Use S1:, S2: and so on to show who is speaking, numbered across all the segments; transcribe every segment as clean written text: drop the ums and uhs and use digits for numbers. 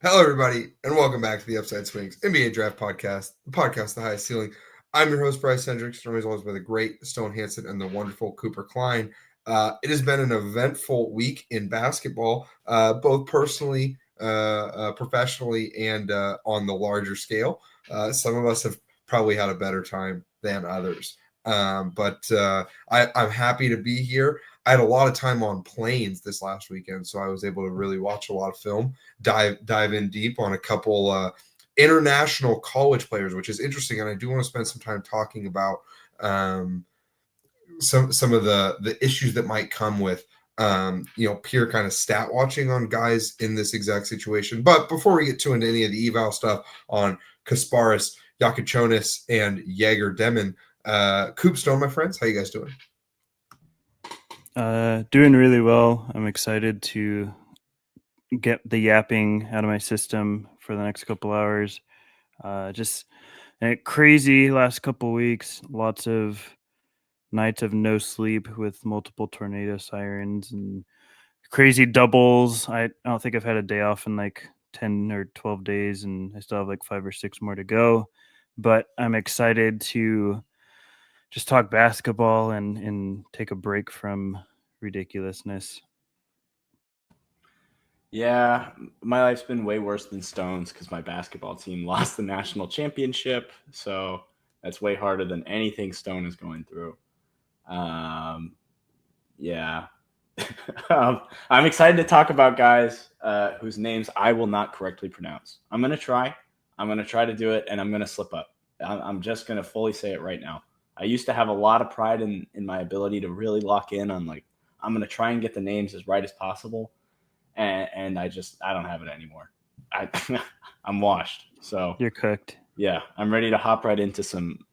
S1: Hello, everybody, and welcome back to the Upside Swings NBA Draft Podcast, the podcast, the highest ceiling. I'm your host, Bryce Hendricks, joined as always by the great Stone Hansen and the wonderful Cooper Klein. It has been an eventful week in basketball, both personally, professionally, and on the larger scale. Some of us have probably had a better time than others. But I'm happy to be here. I had a lot of time on planes this last weekend, so I was able to really watch a lot of film, dive in deep on a couple international college players, which is interesting. And I do want to spend some time talking about some of the issues that might come with pure kind of stat watching on guys in this exact situation. But before we get to into any of the eval stuff on Kasparas, Jakucionis, and Egor, Demin, Coop Stone, my friends, how you guys doing?
S2: Doing really well. I'm excited to get the yapping out of my system for the next couple hours. Just a crazy last couple weeks. Lots of nights of no sleep with multiple tornado sirens and crazy doubles. I don't think I've had a day off in like 10 or 12 days, and I still have like 5 or 6 more to go. But I'm excited to just talk basketball and take a break from ridiculousness.
S3: Yeah, my life's been way worse than Stone's because my basketball team lost the national championship. So that's way harder than anything Stone is going through. Yeah. I'm excited to talk about guys whose names I will not correctly pronounce. I'm going to try. I'm going to try to do it, and I'm going to slip up. I'm just going to fully say it right now. I used to have a lot of pride in my ability to really lock in on, like, I'm going to try and get the names as right as possible. And I don't have it anymore. I'm washed. So
S2: You're cooked.
S3: yeah, I'm ready to hop right into some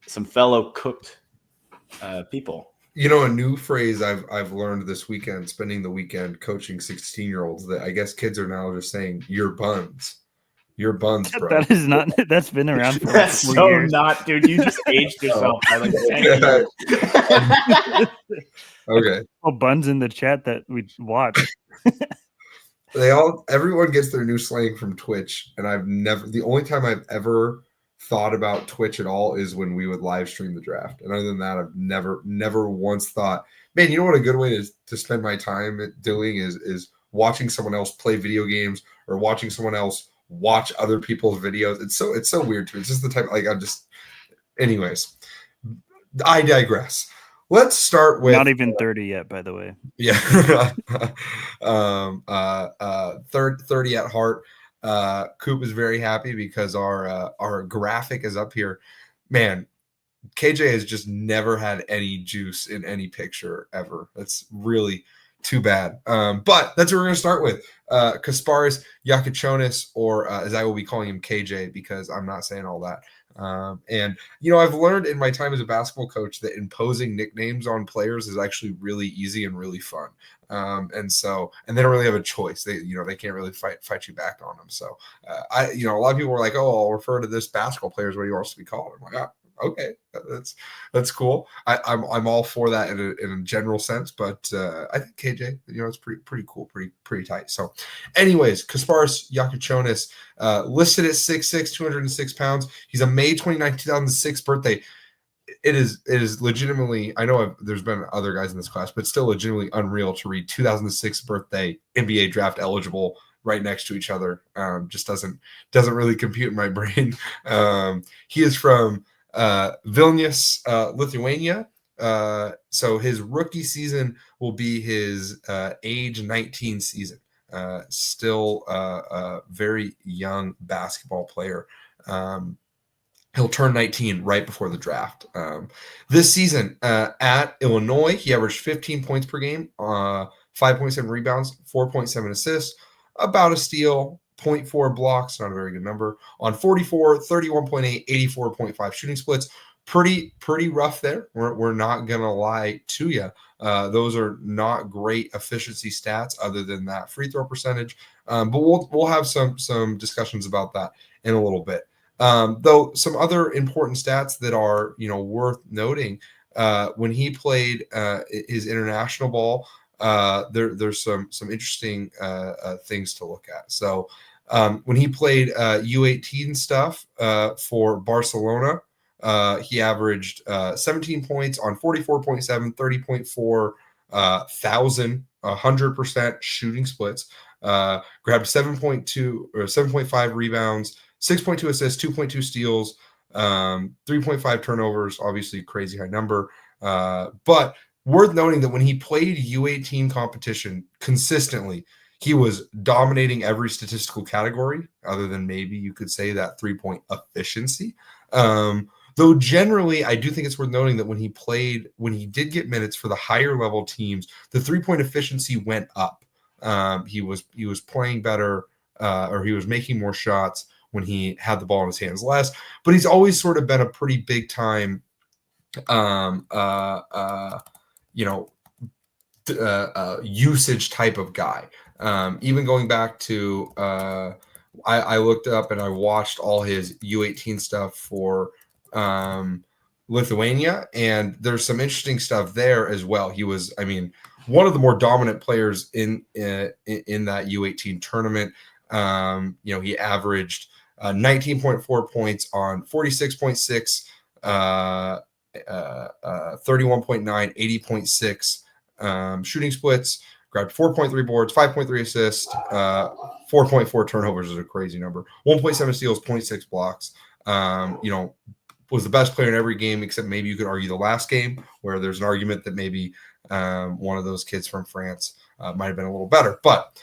S3: fellow cooked people.
S1: You know, a new phrase I've learned this weekend, spending the weekend coaching 16-year-olds, that I guess kids are now just saying, "Your buns, your buns, bro."
S2: That is not. That's been around for like
S3: That's
S2: 4
S3: so
S2: years.
S3: not, dude. You just aged yourself by like 10 years.
S1: Okay.
S2: Buns in the chat that we watched.
S1: Everyone gets their new slang from Twitch, and the only time I've ever thought about Twitch at all is when we would live stream the draft. And other than that, I've never once thought, man, you know what a good way to spend my time doing is watching someone else play video games or watching someone else watch other people's videos. It's so weird to me. It's just the type, like, anyways, I digress. Let's start with
S2: Not even 30 yet, by the way.
S1: Yeah. 30 at heart. Coop is very happy because our graphic is up here. Man, KJ has just never had any juice in any picture ever. That's really too bad. But that's what we're going to start with. Kasparas Jakucionis, or as I will be calling him, KJ, because I'm not saying all that. And, you know, I've learned in my time as a basketball coach that imposing nicknames on players is actually really easy and really fun. And they don't really have a choice. They can't really fight you back on them. So, a lot of people are like, oh, I'll refer to this basketball player as what he wants to be called. I'm like, okay, that's cool. I'm all for that in a general sense, but I think KJ, it's pretty cool, pretty tight. So, anyways, Kasparas Jakucionis, listed at 6'6", 206 pounds. He's a May 29, 2006 birthday. It is legitimately, I know there's been other guys in this class, but still legitimately unreal to read 2006 birthday NBA draft eligible right next to each other. Just doesn't really compute in my brain. He is from Vilnius, Lithuania. So his rookie season will be his age 19 season. Still a very young basketball player. He'll turn 19 right before the draft. This season at Illinois, he averaged 15 points per game, 5.7 rebounds, 4.7 assists, about a steal, 0.4 blocks, not a very good number, on 44, 31.8, 84.5 shooting splits. Pretty rough there. We're not going to lie to you. Those are not great efficiency stats other than that free throw percentage. But we'll have some discussions about that in a little bit. Though some other important stats that are worth noting, when he played his international ball, there's some interesting things to look at. So when he played U18 stuff for Barcelona, he averaged 17 points on 44.7, 30.4 thousand, 100% shooting splits. Grabbed 7.2 or 7.5 rebounds, 6.2 assists, 2.2 steals, 3.5 turnovers. Obviously, crazy high number. But worth noting that when he played U18 competition consistently, he was dominating every statistical category, other than maybe you could say that 3-point efficiency. Though generally, I do think it's worth noting that when he did get minutes for the higher level teams, the 3-point efficiency went up. He was playing better, or he was making more shots when he had the ball in his hands less. But he's always sort of been a pretty big time, usage type of guy. Even going back to, I looked up and I watched all his U18 stuff for Lithuania, and there's some interesting stuff there as well. He was, one of the more dominant players in that U18 tournament. He averaged 19.4 points on 46.6, 31.9, 80.6 shooting splits, grabbed 4.3 boards, 5.3 assists, 4.4 turnovers is a crazy number, 1.7 steals, 0.6 blocks. Was the best player in every game, except maybe you could argue the last game, where there's an argument that maybe one of those kids from France might have been a little better. But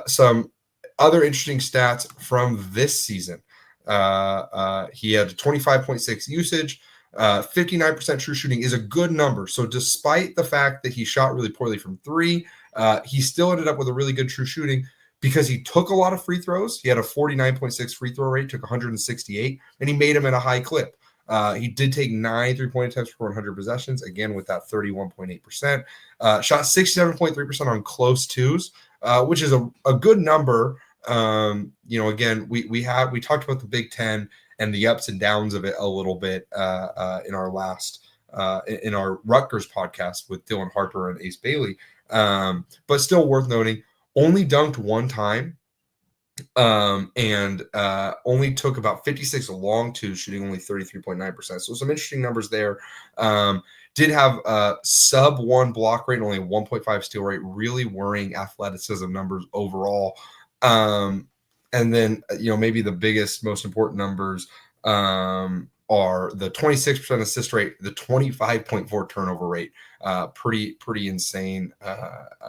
S1: some other interesting stats from this season. He had 25.6 usage. 59% true shooting is a good number. So despite the fact that he shot really poorly from three, he still ended up with a really good true shooting because he took a lot of free throws. He had a 49.6 free throw rate, took 168, and he made them at a high clip. He did take 9 3-point attempts per 100 possessions, again with that 31.8%. Shot 67.3% on close twos, which is a good number. Again, we talked about the Big Ten and the ups and downs of it a little bit in our last in our Rutgers podcast with Dylan Harper and Ace Bailey. But still worth noting, only dunked one time, and only took about 56 long twos, shooting only 33.9%. So some interesting numbers there. Did have a sub 1 block rate, only a 1.5 steal rate, really worrying athleticism numbers overall. And then, maybe the biggest, most important numbers are the 26% assist rate, the 25.4 turnover rate, pretty insane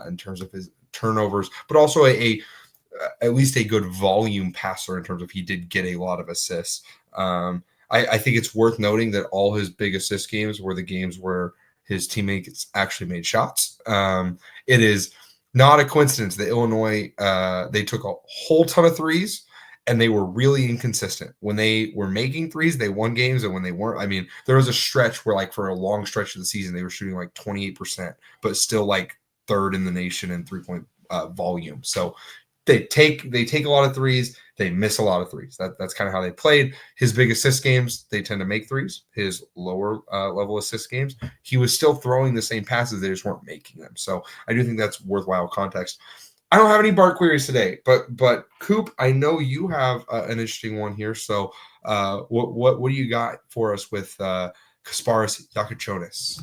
S1: in terms of his turnovers, but also at least a good volume passer in terms of he did get a lot of assists. I think it's worth noting that all his big assist games were the games where his teammates actually made shots. It is not a coincidence that Illinois, they took a whole ton of threes, and they were really inconsistent. When they were making threes, they won games, and when they weren't, there was a stretch where, for a long stretch of the season, they were shooting 28%, but still third in the nation in 3-point volume. So they take a lot of threes, they miss a lot of threes. That's kind of how they played. His big assist games, they tend to make threes. His lower level assist games, he was still throwing the same passes, they just weren't making them. So I do think that's worthwhile context. I don't have any BART queries today, but Coop, I know you have an interesting one here. So what do you got for us with Kasparas Jakucionis?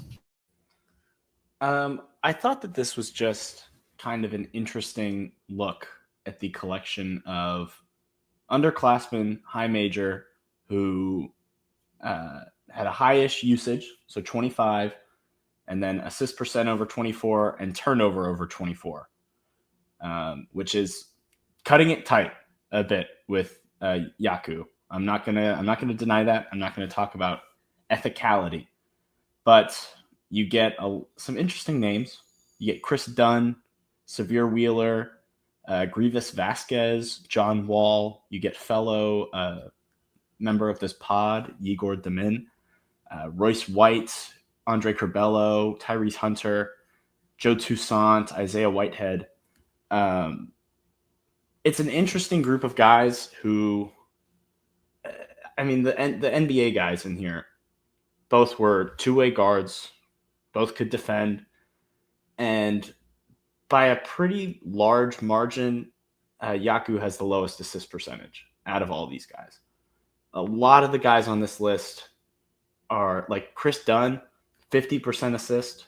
S3: I thought that this was just kind of an interesting look at the collection of underclassmen, high major, who had a high-ish usage, so 25, and then assist percent over 24 and turnover over 24, which is cutting it tight a bit with Jaku. I'm not gonna deny that. I'm not gonna talk about ethicality, but you get some interesting names. You get Chris Dunn, Severe Wheeler, Grievous Vasquez, John Wall. You get fellow member of this pod, Egor Demin, Royce White, Andre Curbelo, Tyrese Hunter, Joe Toussaint, Isaiah Whitehead. It's an interesting group of guys who, the NBA guys in here, both were two-way guards, both could defend, and by a pretty large margin, Jaku has the lowest assist percentage out of all these guys. A lot of the guys on this list are like Chris Dunn, 50% assist.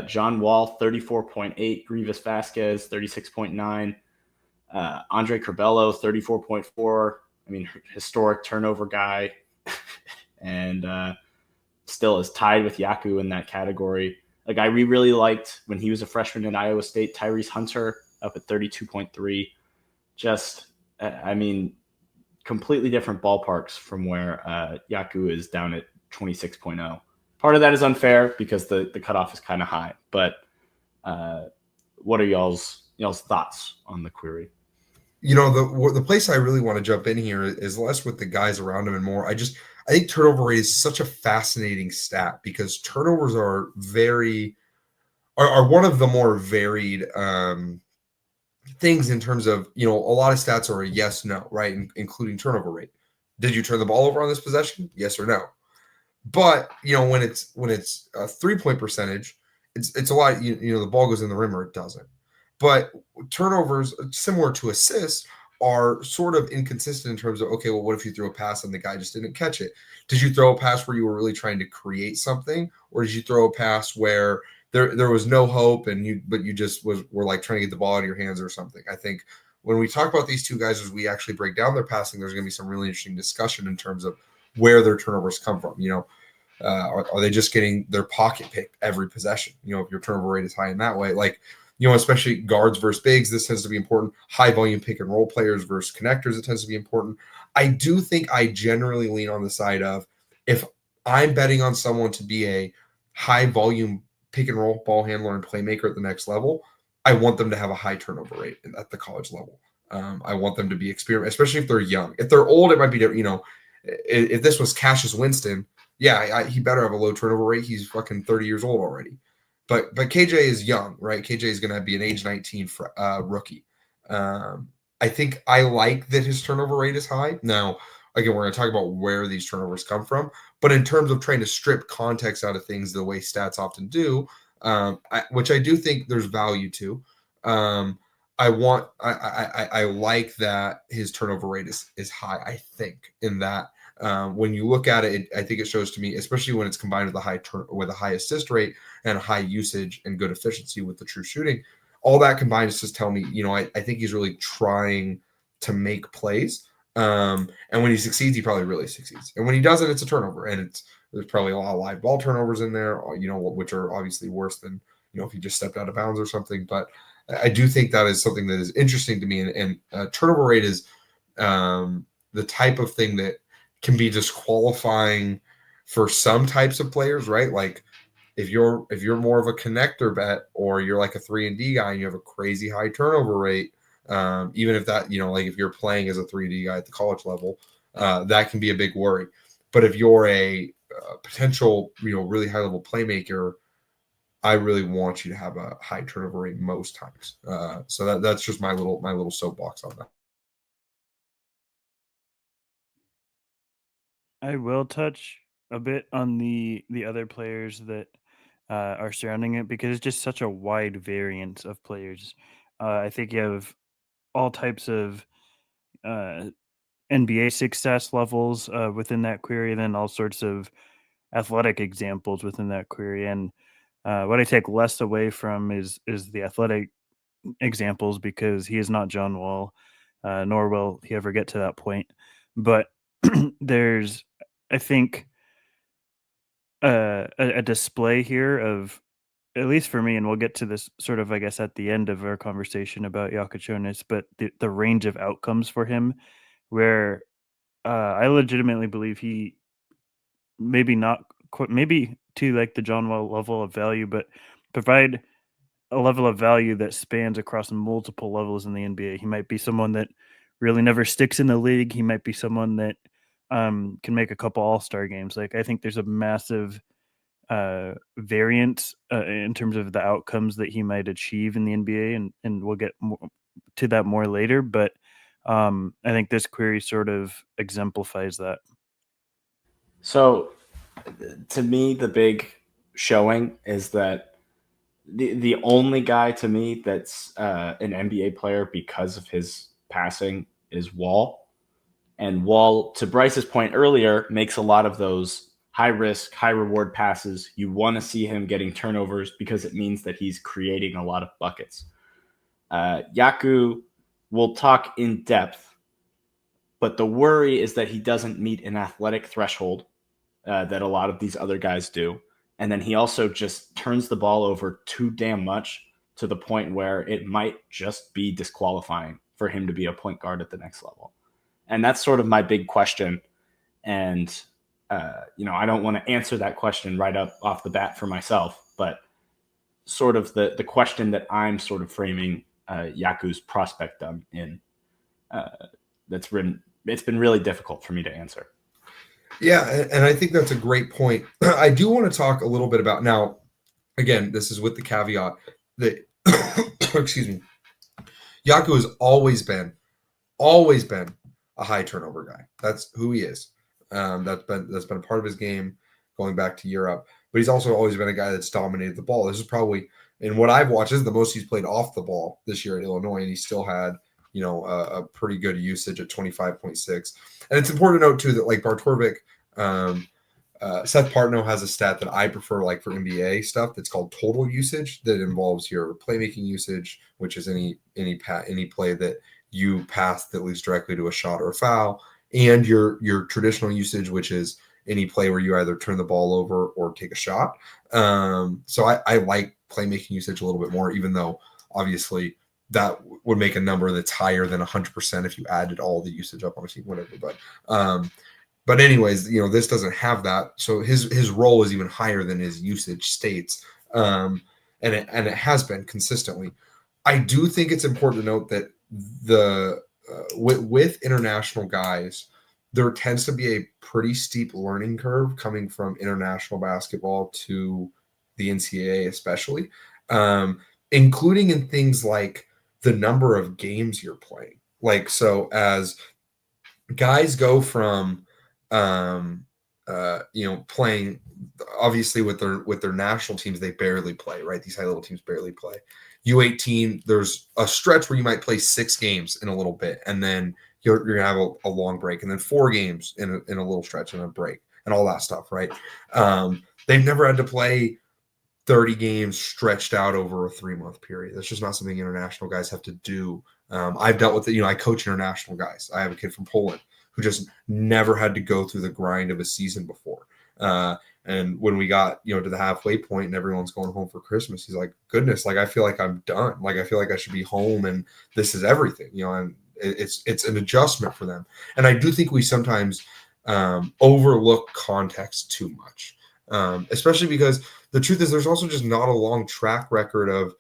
S3: John Wall, 34.8. Grievous Vasquez, 36.9. Andre Curbelo, 34.4. I mean, historic turnover guy. And still is tied with Jaku in that category. Like, I really liked when he was a freshman at Iowa State, Tyrese Hunter up at 32.3. Just, I mean, completely different ballparks from where Jaku is down at 26.0. Part of that is unfair because the cutoff is kind of high. But what are y'all's thoughts on the query?
S1: The place I really want to jump in here is less with the guys around him and more. I think turnover rate is such a fascinating stat because turnovers are one of the more varied things in terms of, a lot of stats are a yes, no, right? Including turnover rate. Did you turn the ball over on this possession? Yes or no? But, when it's a 3-point percentage, it's a lot, the ball goes in the rim or it doesn't. But turnovers, similar to assists, are sort of inconsistent in terms of, okay, well, what if you threw a pass and the guy just didn't catch it? Did you throw a pass where you were really trying to create something? Or did you throw a pass where there was no hope but you just were like trying to get the ball out of your hands or something? I think when we talk about these two guys, as we actually break down their passing, there's going to be some really interesting discussion in terms of where their turnovers come from. Are they just getting their pocket picked every possession? If your turnover rate is high in that way, like, especially guards versus bigs, this tends to be important. High volume pick and roll players versus connectors, it tends to be important. I do think I generally lean on the side of, if I'm betting on someone to be a high volume pick and roll ball handler and playmaker at the next level, I want them to have a high turnover rate at the college level. I want them to be experienced, especially if they're young. If they're old, it might be different. If this was Cassius Winston, yeah, he better have a low turnover rate. He's fucking 30 years old already. But KJ is young, right? KJ is going to be an age 19 rookie. I think I like that his turnover rate is high. Now, again, we're going to talk about where these turnovers come from. But in terms of trying to strip context out of things the way stats often do, which I do think there's value to, I like that his turnover rate is high, I think, in that. When you look at it, I think it shows to me, especially when it's combined with a high assist rate and a high usage and good efficiency with the true shooting, all that combined is just tell me, I think he's really trying to make plays. And when he succeeds, he probably really succeeds. And when he doesn't, it's a turnover, and there's probably a lot of live ball turnovers in there, which are obviously worse than, if he just stepped out of bounds or something. But I do think that is something that is interesting to me. And turnover rate is the type of thing that can be disqualifying for some types of players, right? Like if you're more of a connector bet, or you're like a 3-and-D guy and you have a crazy high turnover rate, even if that, like if you're playing as a 3-and-D guy at the college level, that can be a big worry. But if you're a potential, really high level playmaker, I really want you to have a high turnover rate most times. So that's just my little soapbox on that.
S2: I will touch a bit on the other players that are surrounding it, because it's just such a wide variance of players. I think you have all types of NBA success levels within that query, and then all sorts of athletic examples within that query. And what I take less away from is the athletic examples, because he is not John Wall, nor will he ever get to that point. But there's, I think, a display here of, at least for me, and we'll get to this sort of, I guess, at the end of our conversation about Jakucionis, but the range of outcomes for him, where I legitimately believe he maybe not maybe to like the John Wall level of value, but provide a level of value that spans across multiple levels in the NBA. He might be someone that really never sticks in the league. He might be someone that can make a couple all-star games. Like, I think there's a massive variance in terms of the outcomes that he might achieve in the NBA, and we'll get to that more later. But I think this query sort of exemplifies that.
S3: So, to me, the big showing is that The only guy to me that's an NBA player because of his passing is Wall. And Wall, to Bryce's point earlier, makes a lot of those high risk, high reward passes. You want to see him getting turnovers because it means that he's creating a lot of buckets. Jaku will talk in depth, but the worry is that he doesn't meet an athletic threshold that a lot of these other guys do. And then he also just turns the ball over too damn much to the point where it might just be disqualifying for him to be a point guard at the next level. And that's sort of my big question. And, I don't want to answer that question right up off the bat for myself, but sort of the question that I'm sort of framing Jaku's prospect in, it's been really difficult for me to answer.
S1: Yeah, and I think that's a great point. I do want to talk a little bit about now. Again, this is with the caveat that, excuse me, Jaku has always been a high turnover guy. That's who he is. That's been a part of his game going back to Europe. But he's also always been a guy that's dominated the ball. This is probably, in what I've watched, this is the most he's played off the ball this year at Illinois, and he still had a pretty good usage at 25.6. And it's important to note too that like Bartorvik, Seth Partnow has a stat that I prefer, like for NBA stuff, that's called total usage, that involves your playmaking usage, which is any play that you pass that leads directly to a shot or a foul, and your traditional usage, which is any play where you either turn the ball over or take a shot. So I like playmaking usage a little bit more, even though obviously that would make a number that's higher than 100% if you added all the usage up on a team, whatever. But anyways, this doesn't have that. So his role is even higher than his usage states. And it has been consistently. I do think it's important to note that with international guys, there tends to be a pretty steep learning curve coming from international basketball to the NCAA, especially, including in things like the number of games you're playing. Like, so as guys go from, playing, obviously with their national teams, they barely play, right? These high level teams barely play. U18, there's a stretch where you might play 6 games in a little bit, and then you're gonna have a long break, and then 4 games in a little stretch and a break, and all that stuff, right? They've never had to play 30 games stretched out over a 3-month period. That's just not something international guys have to do. I've dealt with it. I coach international guys. I have a kid from Poland who just never had to go through the grind of a season before. And when we got, to the halfway point and everyone's going home for Christmas, he's like, goodness, like, I feel like I'm done. Like, I feel like I should be home and this is everything, and it's an adjustment for them. And I do think we sometimes overlook context too much, especially because the truth is there's also just not a long track record of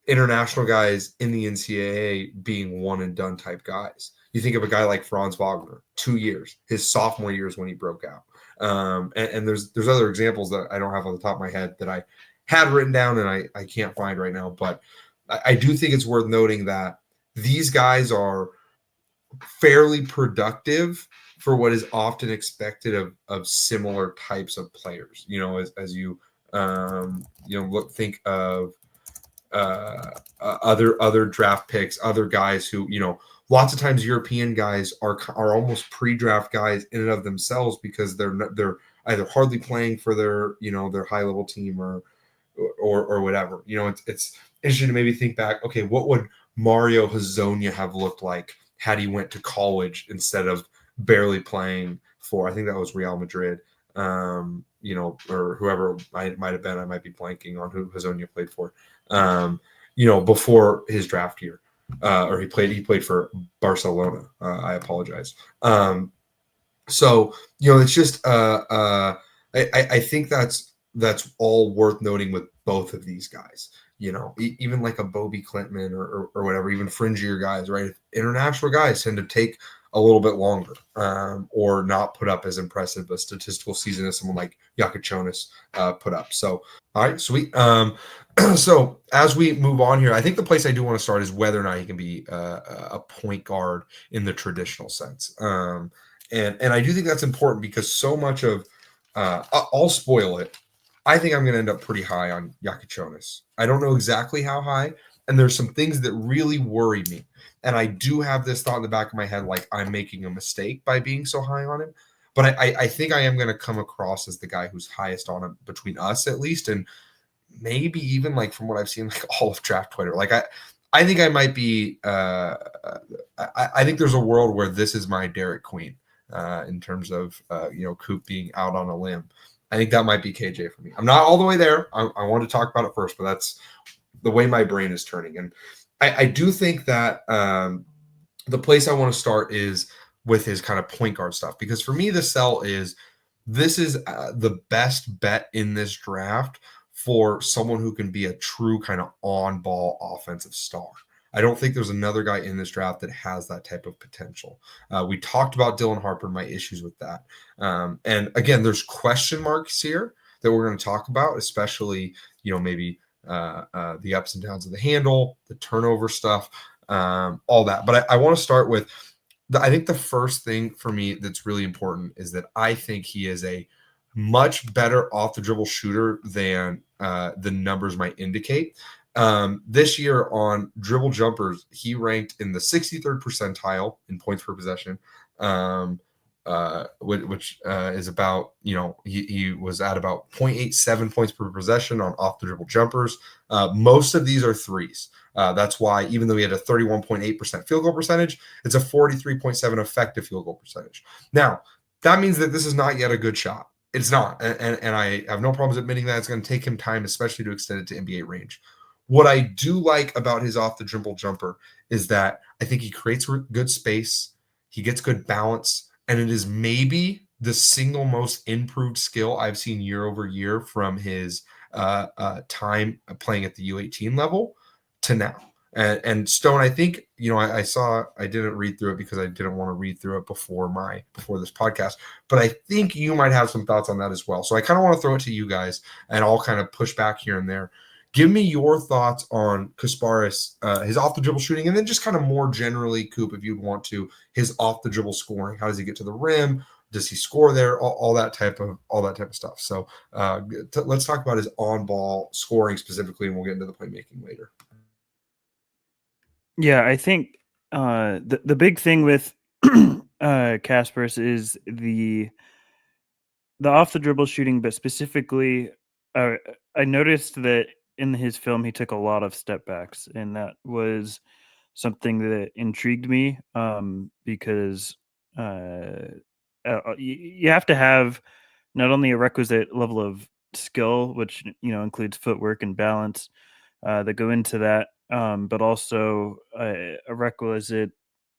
S1: international guys in the NCAA being one and done type guys. You think of a guy like Franz Wagner, 2 years, his sophomore year is when he broke out. And there's other examples that I don't have on the top of my head that I had written down and I can't find right now. But I do think it's worth noting that these guys are fairly productive for what is often expected of similar types of players. As you think of other draft picks, other guys who, lots of times European guys are almost pre-draft guys in and of themselves because they're either hardly playing for their high level team or whatever. It's interesting to maybe think back. Okay, what would Mario Hezonja have looked like had he went to college instead of barely playing for, I think that was Real Madrid, or whoever might have been. I might be blanking on who Hezonja played for. Before his draft year, or he played for Barcelona. I apologize. So it's just I think that's all worth noting with both of these guys. Even like a Bobby Clintman or whatever, even fringier guys, right? International guys tend to take a little bit longer, or not put up as impressive a statistical season as someone like Jakucionis put up. So, all right, sweet. So as we move on here, I think the place I do want to start is whether or not he can be a point guard in the traditional sense. And I do think that's important because so much of I'll spoil it. I think I'm going to end up pretty high on Jakucionis. I don't know exactly how high, and there's some things that really worry me. And I do have this thought in the back of my head, like I'm making a mistake by being so high on him. But I think I am going to come across as the guy who's highest on him between us, at least, and maybe even like from what I've seen, like all of draft Twitter. Like I think I might be. I think there's a world where this is my Derek Queen in terms of Coop being out on a limb. I think that might be KJ for me. I'm not all the way there. I want to talk about it first, but that's the way my brain is turning. And I do think that the place I want to start is with his kind of point guard stuff, because for me, the sell is this is the best bet in this draft for someone who can be a true kind of on-ball offensive star. I don't think there's another guy in this draft that has that type of potential. We talked about Dylan Harper, my issues with that. And again, there's question marks here that we're going to talk about, especially, maybe the ups and downs of the handle, the turnover stuff, all that. But I want to start with, I think the first thing for me that's really important is that I think he is a much better off the dribble shooter than the numbers might indicate. This year on dribble jumpers, he ranked in the 63rd percentile in points per possession, which is about, he was at about 0.87 points per possession on off the dribble jumpers. Most of these are threes. That's why, even though he had a 31.8% field goal percentage, it's a 43.7 effective field goal percentage. Now, that means that this is not yet a good shot. It's not. And I have no problems admitting that. It's going to take him time, especially to extend it to NBA range. What I do like about his off the dribble jumper is that I think he creates good space. He gets good balance. And it is maybe the single most improved skill I've seen year over year from his time playing at the U18 level to now. And Stone, I think, I saw, I didn't read through it because I didn't want to read through it before this podcast, but I think you might have some thoughts on that as well. So I kind of want to throw it to you guys, and I'll kind of push back here and there. Give me your thoughts on Kasparas, his off the dribble shooting, and then just kind of more generally, Coop, if you'd want to, his off the dribble scoring. How does he get to the rim? Does he score there? All that type of stuff. So let's talk about his on ball scoring specifically, and we'll get into the playmaking later.
S2: Yeah, I think the big thing with Kasparas is the off the dribble shooting, but specifically, I noticed that in his film he took a lot of step backs, and that was something that intrigued me because you have to have not only a requisite level of skill, which includes footwork and balance that go into that, but also a requisite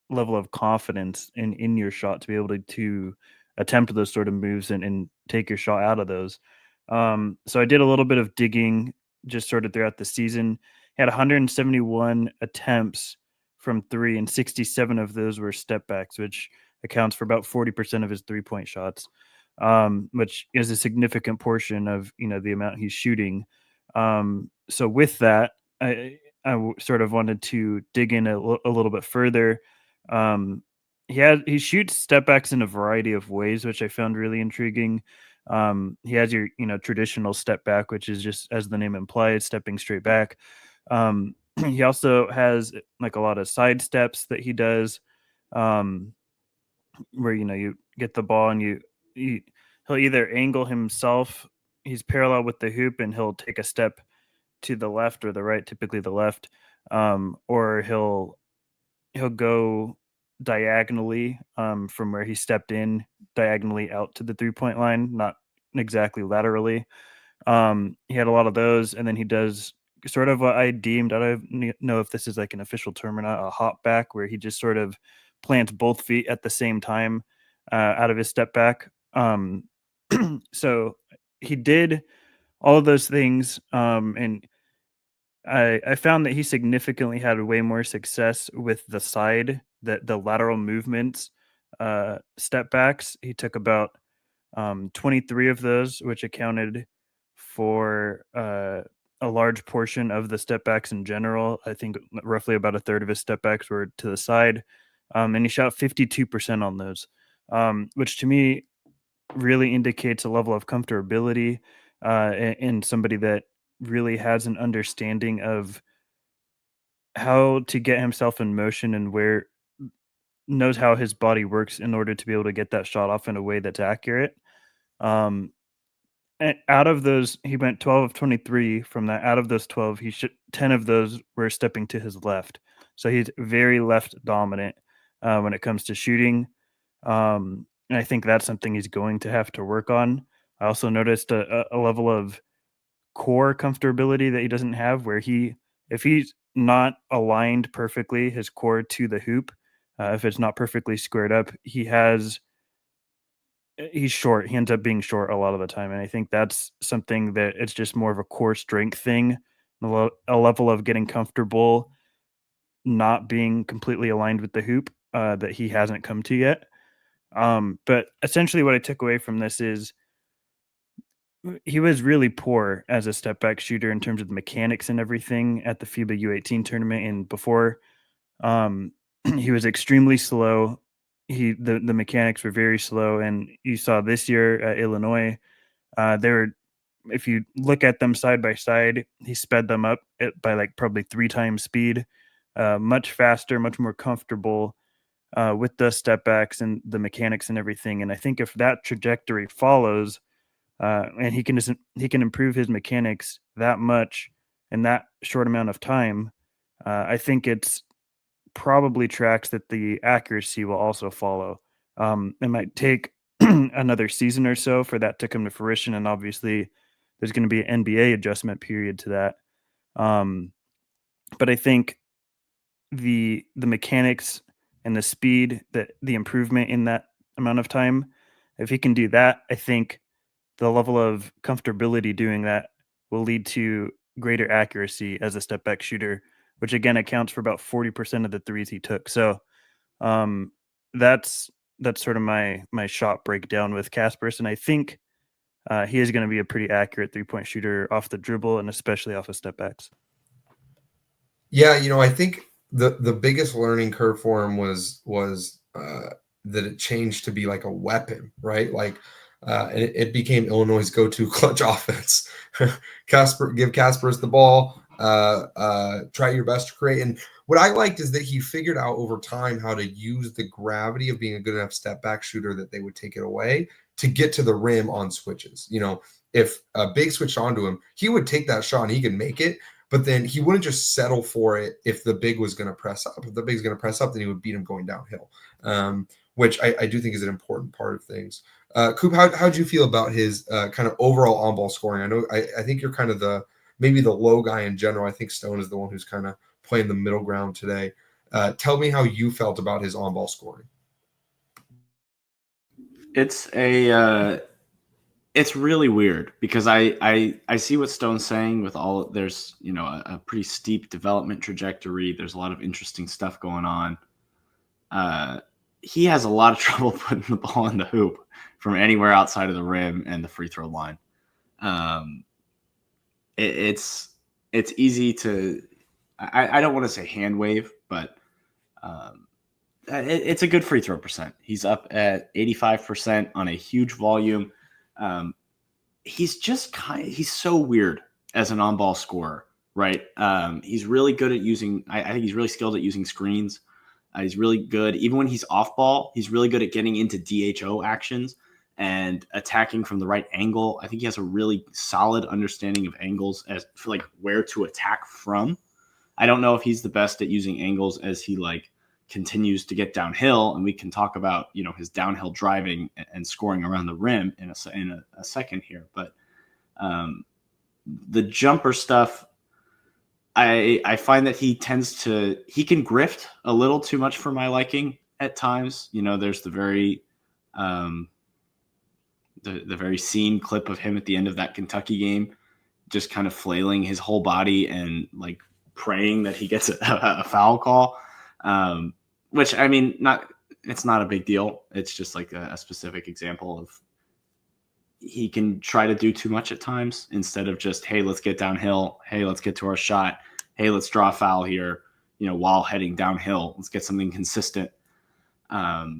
S2: level of confidence in your shot to be able to attempt those sort of moves and take your shot out of those. So I did a little bit of digging just sort of throughout the season. He had 171 attempts from three, and 67 of those were step backs, which accounts for about 40% of his 3-point shots, which is a significant portion of the amount he's shooting. So with that, I sort of wanted to dig in a little bit further. He shoots step backs in a variety of ways, which I found really intriguing. He has your traditional step back, which is just, as the name implies, stepping straight back. He also has like a lot of side steps that he does, where you get the ball and he'll either angle himself, he's parallel with the hoop, and he'll take a step to the left or the right, typically the left, or he'll go diagonally from where he stepped in, diagonally out to the 3-point line, not exactly laterally. He had a lot of those, and then he does sort of what I deemed, I don't know if this is like an official term or not, a hop back, where he just sort of plants both feet at the same time out of his step back. So he did all of those things, and I found that he significantly had way more success with the side, the lateral movements, step backs. He took about 23 of those, which accounted for a large portion of the step backs in general. I think roughly about a third of his step backs were to the side, and he shot 52% on those, which to me really indicates a level of comfortability. and somebody that really has an understanding of how to get himself in motion and where knows how his body works in order to be able to get that shot off in a way that's accurate. Um, and out of those, he went 12 of 23 from that. Out of those 12, 10 of those were stepping to his left. So he's very left dominant when it comes to shooting. And I think that's something he's going to have to work on. I also noticed a level of core comfortability that he doesn't have, where if he's not aligned perfectly, his core to the hoop, if it's not perfectly squared up, he's short. He ends up being short a lot of the time, and I think that's something that it's just more of a core strength thing, a level of getting comfortable not being completely aligned with the hoop that he hasn't come to yet. But essentially, what I took away from this is he was really poor as a step back shooter in terms of the mechanics and everything at the FIBA U18 tournament and before. Um, he was extremely slow. The mechanics were very slow, and you saw this year at Illinois, they were. If you look at them side by side, he sped them up by like probably 3 times speed, much faster, much more comfortable with the step backs and the mechanics and everything. And I think if that trajectory follows, and he can improve his mechanics that much in that short amount of time, I think it's probably tracks that the accuracy will also follow. It might take another season or so for that to come to fruition, and obviously there's going to be an NBA adjustment period to that. But I think the mechanics and the speed, that the improvement in that amount of time, if he can do that, I think the level of comfortability doing that will lead to greater accuracy as a step back shooter, which again accounts for about 40% of the threes he took. So um, that's sort of my shot breakdown with Kasparas, and I think he is going to be a pretty accurate 3-point shooter off the dribble and especially off of step backs.
S1: Yeah, I think the biggest learning curve for him was that it changed to be like a weapon, right? Like it became Illinois' go-to clutch offense. Give Kasparas the ball, try your best to create. And what I liked is that he figured out over time how to use the gravity of being a good enough step back shooter that they would take it away to get to the rim on switches. If a big switched onto him, he would take that shot and he could make it. But then he wouldn't just settle for it if the big was going to press up. If the big's going to press up, then he would beat him going downhill, which I do think is an important part of things. Coop, how'd you feel about his kind of overall on-ball scoring? I think you're kind of maybe the low guy in general. I think Stone is the one who's kind of playing the middle ground today. Tell me how you felt about his on-ball scoring.
S3: It's really weird because I see what Stone's saying with there's a pretty steep development trajectory. There's a lot of interesting stuff going on. He has a lot of trouble putting the ball in the hoop from anywhere outside of the rim and the free throw line. It's easy to, I don't want to say hand wave, but it's a good free throw percent. He's up at 85% on a huge volume. He's he's so weird as an on-ball scorer, right? He's really good at I think he's really skilled at using screens. He's really good, even when he's off ball, he's really good at getting into DHO actions and attacking from the right angle. I think he has a really solid understanding of angles as for like where to attack from. I don't know if he's the best at using angles as he continues to get downhill, and we can talk about his downhill driving and scoring around the rim in a second here. But the jumper stuff, I find that he can grift a little too much for my liking at times. There's the very the very scene clip of him at the end of that Kentucky game, just kind of flailing his whole body and praying that he gets a foul call. Which it's not a big deal. It's just a specific example of he can try to do too much at times instead of just, hey, let's get downhill. Hey, let's get to our shot. Hey, let's draw a foul here, while heading downhill. Let's get something consistent. I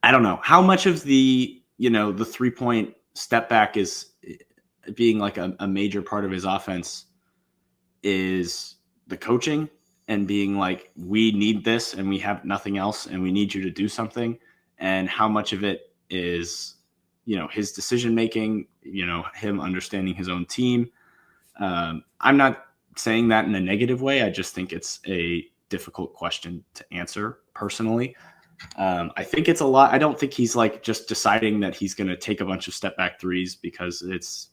S3: don't know how much of the 3-point step back is being like a major part of his offense is the coaching and being like, we need this and we have nothing else and we need you to do something, and how much of it is, his decision making, him understanding his own team. I'm not saying that in a negative way. I just think it's a difficult question to answer personally. I think it's a lot. I don't think he's like just deciding that he's going to take a bunch of step back threes because it's,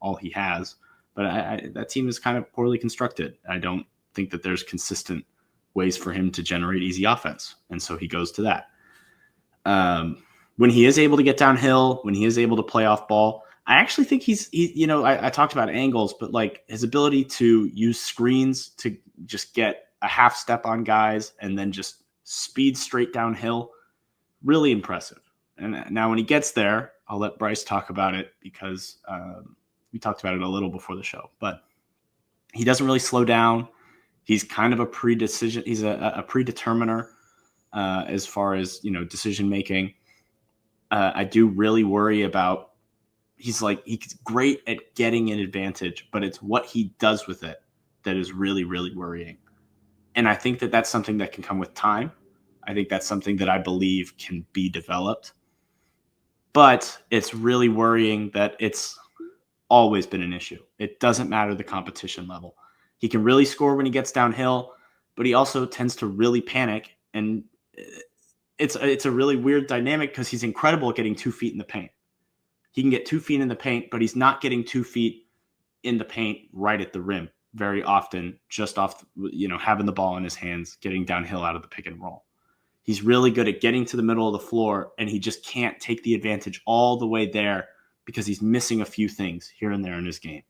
S3: all he has. But that team is kind of poorly constructed. I don't think that there's consistent ways for him to generate easy offense. And so he goes to that. When he is able to get downhill, when he is able to play off ball, I actually think I talked about angles, but like his ability to use screens to just get a half step on guys and then just speed straight downhill, really impressive. And now when he gets there, I'll let Bryce talk about it because we talked about it a little before the show, but he doesn't really slow down. He's kind of he's a predeterminer as far as, decision making. I do really worry about, he's great at getting an advantage, but it's what he does with it that is really, really worrying. And I think that that's something that can come with time. I think that's something that I believe can be developed. But it's really worrying that it's always been an issue. It doesn't matter the competition level. He can really score when he gets downhill, but he also tends to really panic. And it's a really weird dynamic because he's incredible at getting 2 feet in the paint. He can get 2 feet in the paint, but he's not getting 2 feet in the paint right at the rim very often, just off, having the ball in his hands, getting downhill out of the pick and roll. He's really good at getting to the middle of the floor, and he just can't take the advantage all the way there because he's missing a few things here and there in his game.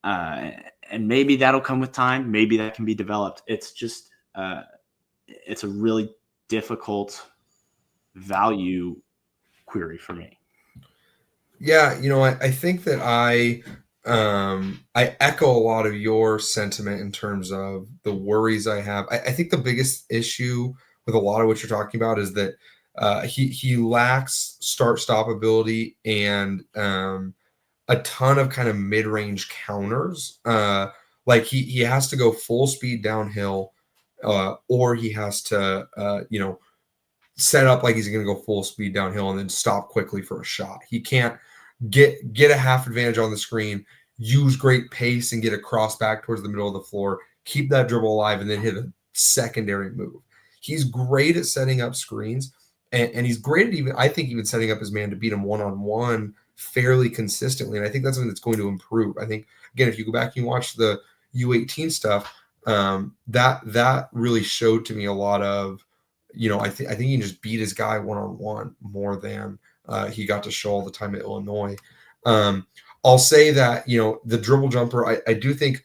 S3: And maybe that'll come with time. Maybe that can be developed. It's just, it's a really difficult value query for me.
S1: Yeah, I think that I echo a lot of your sentiment in terms of the worries I have. I think the biggest issue with a lot of what you're talking about is that he lacks start-stop ability and a ton of kind of mid-range counters. Like he has to go full speed downhill, or he has to set up like he's going to go full speed downhill and then stop quickly for a shot. He can't get a half advantage on the screen, use great pace and get a cross back towards the middle of the floor, keep that dribble alive, and then hit a secondary move. He's great at setting up screens, and he's great at even setting up his man to beat him one-on-one fairly consistently. And I think that's something that's going to improve. I think, again, if you go back and you watch the U18 stuff, that really showed to me a lot of, I think he can just beat his guy one-on-one more than he got to show all the time at Illinois. I'll say that, the dribble jumper, I do think,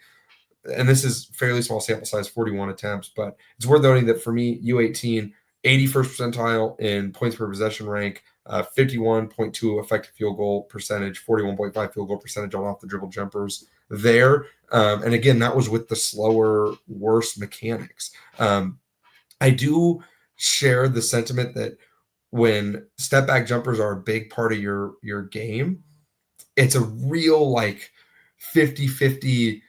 S1: and this is fairly small sample size, 41 attempts, but it's worth noting that for me, U18, 81st percentile in points per possession rank, 51.2 effective field goal percentage, 41.5 field goal percentage on off the dribble jumpers there. And again, that was with the slower, worse mechanics. I do share the sentiment that when step back jumpers are a big part of your game, it's a real 50-50.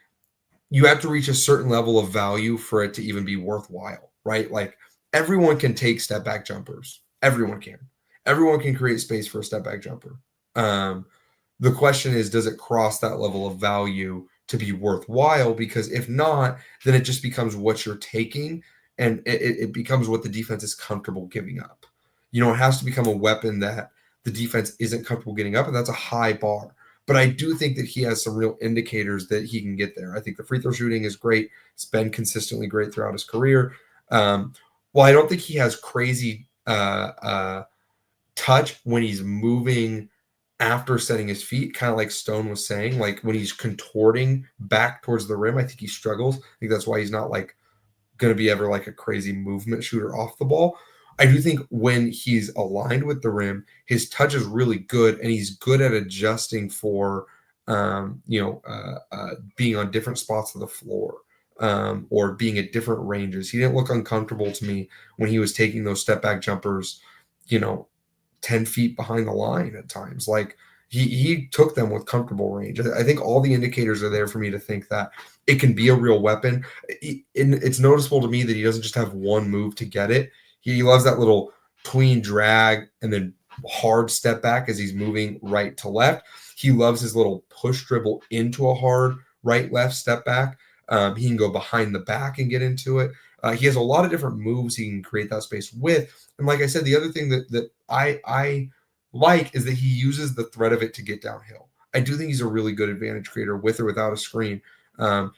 S1: You have to reach a certain level of value for it to even be worthwhile, right? Like everyone can take step back jumpers. Everyone can create space for a step back jumper. The question is, does it cross that level of value to be worthwhile? Because if not, then it just becomes what you're taking, and it becomes what the defense is comfortable giving up. It has to become a weapon that the defense isn't comfortable getting up, and that's a high bar. But I do think that he has some real indicators that he can get there. I think the free throw shooting is great. It's been consistently great throughout his career. While I don't think he has crazy touch when he's moving after setting his feet, kind of like Stone was saying, like when he's contorting back towards the rim, I think he struggles. I think that's why he's not going to be ever a crazy movement shooter off the ball. I do think when he's aligned with the rim, his touch is really good, and he's good at adjusting for, being on different spots of the floor, or being at different ranges. He didn't look uncomfortable to me when he was taking those step back jumpers, 10 feet behind the line at times. he took them with comfortable range. I think all the indicators are there for me to think that it can be a real weapon. It's noticeable to me that he doesn't just have one move to get it. He loves that little tween drag and then hard step back as he's moving right to left. He loves his little push dribble into a hard right left step back. He can go behind the back and get into it. He has a lot of different moves he can create that space with. And like I said, the other thing that I like is that he uses the threat of it to get downhill. I do think he's a really good advantage creator with or without a screen.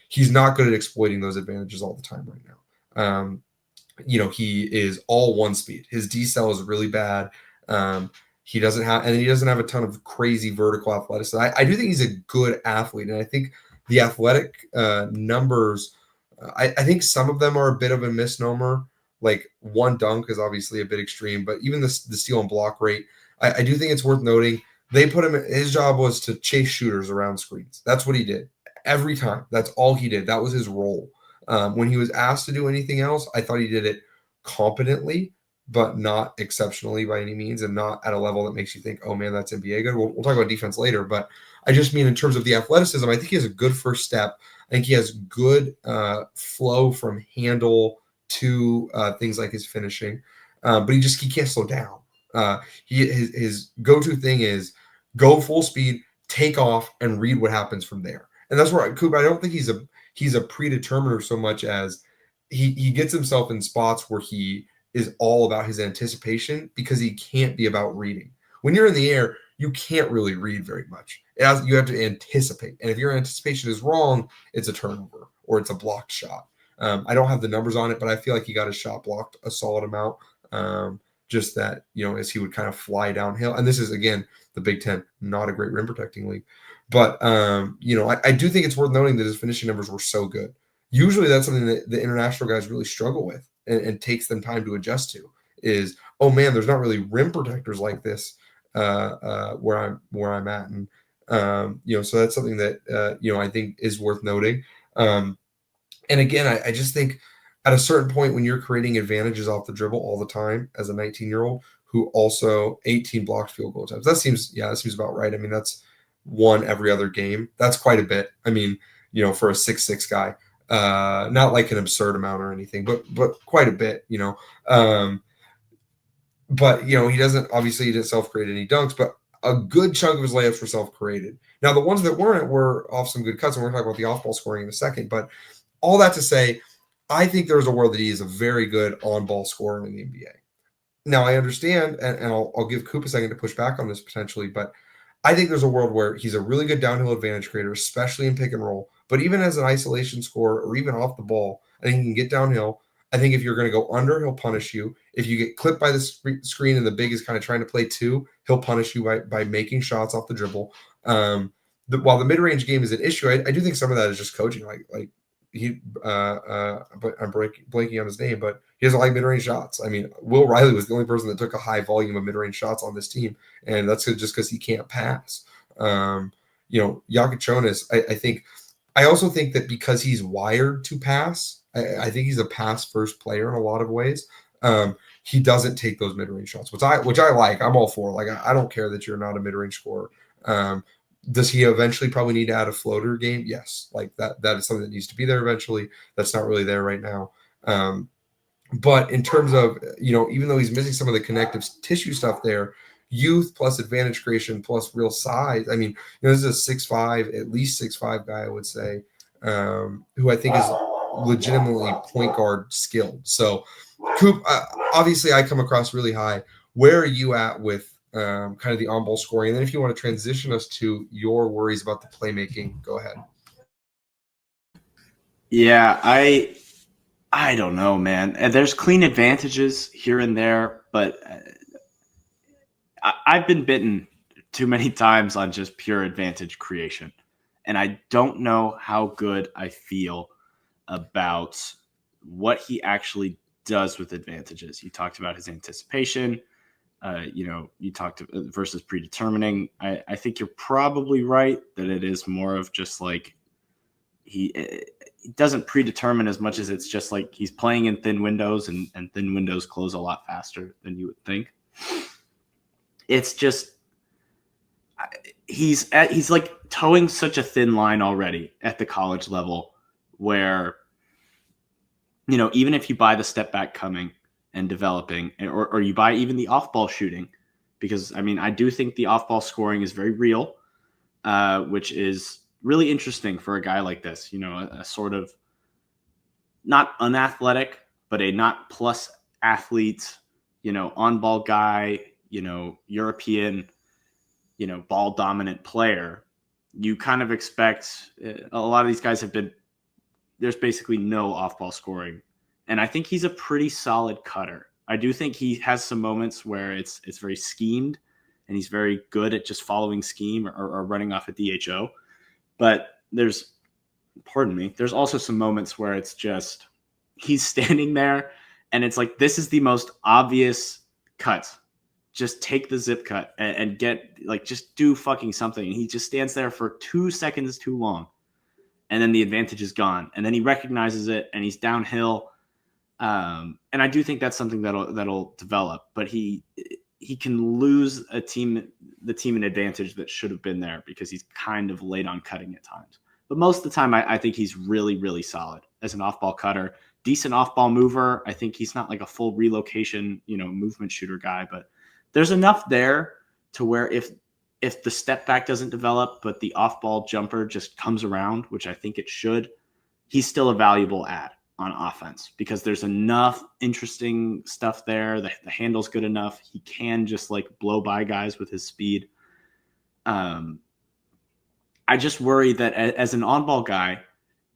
S1: He's not good at exploiting those advantages all the time right now. He is all one speed. His decel is really bad. He doesn't have a ton of crazy vertical athleticism. I do think he's a good athlete, and I think the athletic numbers, I think some of them are a bit of a misnomer. Like one dunk is obviously a bit extreme, but even the steal and block rate, I do think it's worth noting. They put him. His job was to chase shooters around screens. That's what he did every time. That's all he did. That was his role. When he was asked to do anything else, I thought he did it competently, but not exceptionally by any means, and not at a level that makes you think, "Oh man, that's NBA good." We'll talk about defense later, but I just mean in terms of the athleticism, I think he has a good first step. I think he has good flow from handle to things like his finishing, but he can't slow down. His go-to thing is go full speed, take off, and read what happens from there. And that's where Coop. I don't think he's a predeterminer so much as he gets himself in spots where he is all about his anticipation because he can't be about reading. When you're in the air, you can't really read very much. You have to anticipate, and if your anticipation is wrong, it's a turnover or it's a blocked shot. I don't have the numbers on it, but I feel like he got his shot blocked a solid amount. Just that, as he would kind of fly downhill. And this is, again, the Big Ten, not a great rim protecting league. But, I do think it's worth noting that his finishing numbers were so good. Usually that's something that the international guys really struggle with and takes them time to adjust to is, oh, man, there's not really rim protectors like this where I'm at. And, so that's something that, I think is worth noting. And again, I just think at a certain point when you're creating advantages off the dribble all the time as a 19-year-old who also 18 blocked field goal attempts, that seems about right. I mean, that's one every other game. That's quite a bit. I mean, for a 6'6" guy, not like an absurd amount or anything, but quite a bit, but he didn't self-create any dunks, but a good chunk of his layups were self-created. Now, the ones that weren't were off some good cuts, and we're going to talk about the off-ball scoring in a second, but all that to say, I think there's a world that he is a very good on-ball scorer in the NBA. Now, I understand, and I'll give Coop a second to push back on this potentially, but I think there's a world where he's a really good downhill advantage creator, especially in pick and roll. But even as an isolation scorer or even off the ball, I think he can get downhill. I think if you're going to go under, he'll punish you. If you get clipped by the screen and the big is kind of trying to play two, he'll punish you by making shots off the dribble. While the mid-range game is an issue, I do think some of that is just coaching. Like he, but I'm blanking on his name, but he doesn't like mid-range shots. I mean, Will Riley was the only person that took a high volume of mid-range shots on this team, and that's just because he can't pass. Jakucionis, I also think that because he's wired to pass, I think he's a pass-first player in a lot of ways. He doesn't take those mid-range shots, which I like. I'm all for. Like, I don't care that you're not a mid-range scorer. Does he eventually probably need to add a floater game? Yes. Like that is something that needs to be there eventually. That's not really there right now. But in terms of, even though he's missing some of the connective tissue stuff there, youth plus advantage creation plus real size. I mean, this is a 6'5", at least 6'5" guy, I would say, who I think is legitimately point guard skilled. So Coop, obviously I come across really high. Where are you at with kind of the on-ball scoring? And then if you want to transition us to your worries about the playmaking, go ahead.
S3: Yeah, I don't know, man. There's clean advantages here and there, but I've been bitten too many times on just pure advantage creation. And I don't know how good I feel about what he actually does with advantages. You talked about his anticipation. You talked versus predetermining. I think you're probably right that it is more of just like he doesn't predetermine as much as it's just like he's playing in thin windows and thin windows close a lot faster than you would think. It's just, he's like towing such a thin line already at the college level where, you know, even if you buy the step back coming and developing, or you buy even the off ball shooting, because I mean, I do think the off ball scoring is very real, which is really interesting for a guy like this, you know, a sort of not unathletic, but a not plus athlete, you know, on ball guy, you know, European, you know, ball dominant player. You kind of expect a lot of these guys have been, there's basically no off ball scoring. And I think he's a pretty solid cutter. I do think he has some moments where it's very schemed and he's very good at just following scheme or running off a DHO. But there's also some moments where it's just he's standing there and it's like, this is the most obvious cut. Just take the zip cut and get, like, just do fucking something. And he just stands there for 2 seconds too long. And then the advantage is gone. And then he recognizes it and he's downhill. And I do think that's something that'll develop. But he can lose the team an advantage that should have been there because he's kind of late on cutting at times. But most of the time, I think he's really, really solid as an off-ball cutter. Decent off-ball mover. I think he's not like a full relocation, you know, movement shooter guy. But there's enough there to where if the step back doesn't develop, but the off-ball jumper just comes around, which I think it should, he's still a valuable add on offense because there's enough interesting stuff there. The handle's good enough. He can just like blow by guys with his speed. I just worry that as an on-ball guy,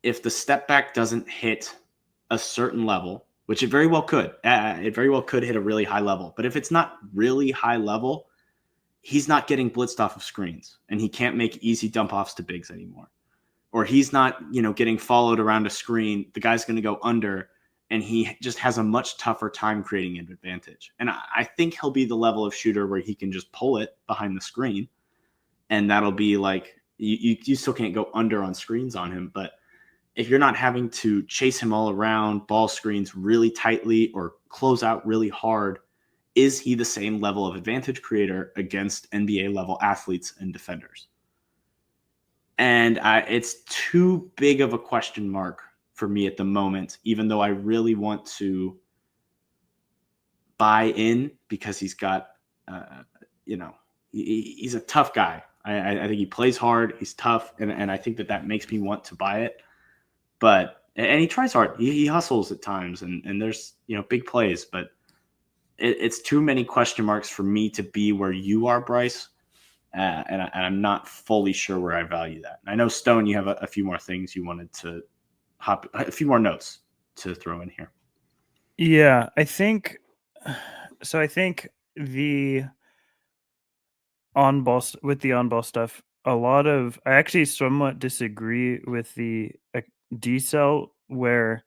S3: if the step back doesn't hit a certain level, which it very well could, hit a really high level. But if it's not really high level, he's not getting blitzed off of screens and he can't make easy dump offs to bigs anymore. Or he's not, you know, getting followed around a screen. The guy's going to go under and he just has a much tougher time creating an advantage. And I think he'll be the level of shooter where he can just pull it behind the screen. And that'll be like, you still can't go under on screens on him. But if you're not having to chase him all around, ball screens really tightly or close out really hard, is he the same level of advantage creator against NBA level athletes and defenders? And it's too big of a question mark for me at the moment, even though I really want to buy in because he's got, you know, he's a tough guy. I think he plays hard. He's tough. And I think that makes me want to buy it. And he tries hard. He hustles at times and there's, you know, big plays, but it's too many question marks for me to be where you are, Bryce. And I'm not fully sure where I value that. And I know, Stone, you have a few more things you wanted to a few more notes to throw in here.
S2: Yeah, I think the on-ball stuff, I actually somewhat disagree with the decel, where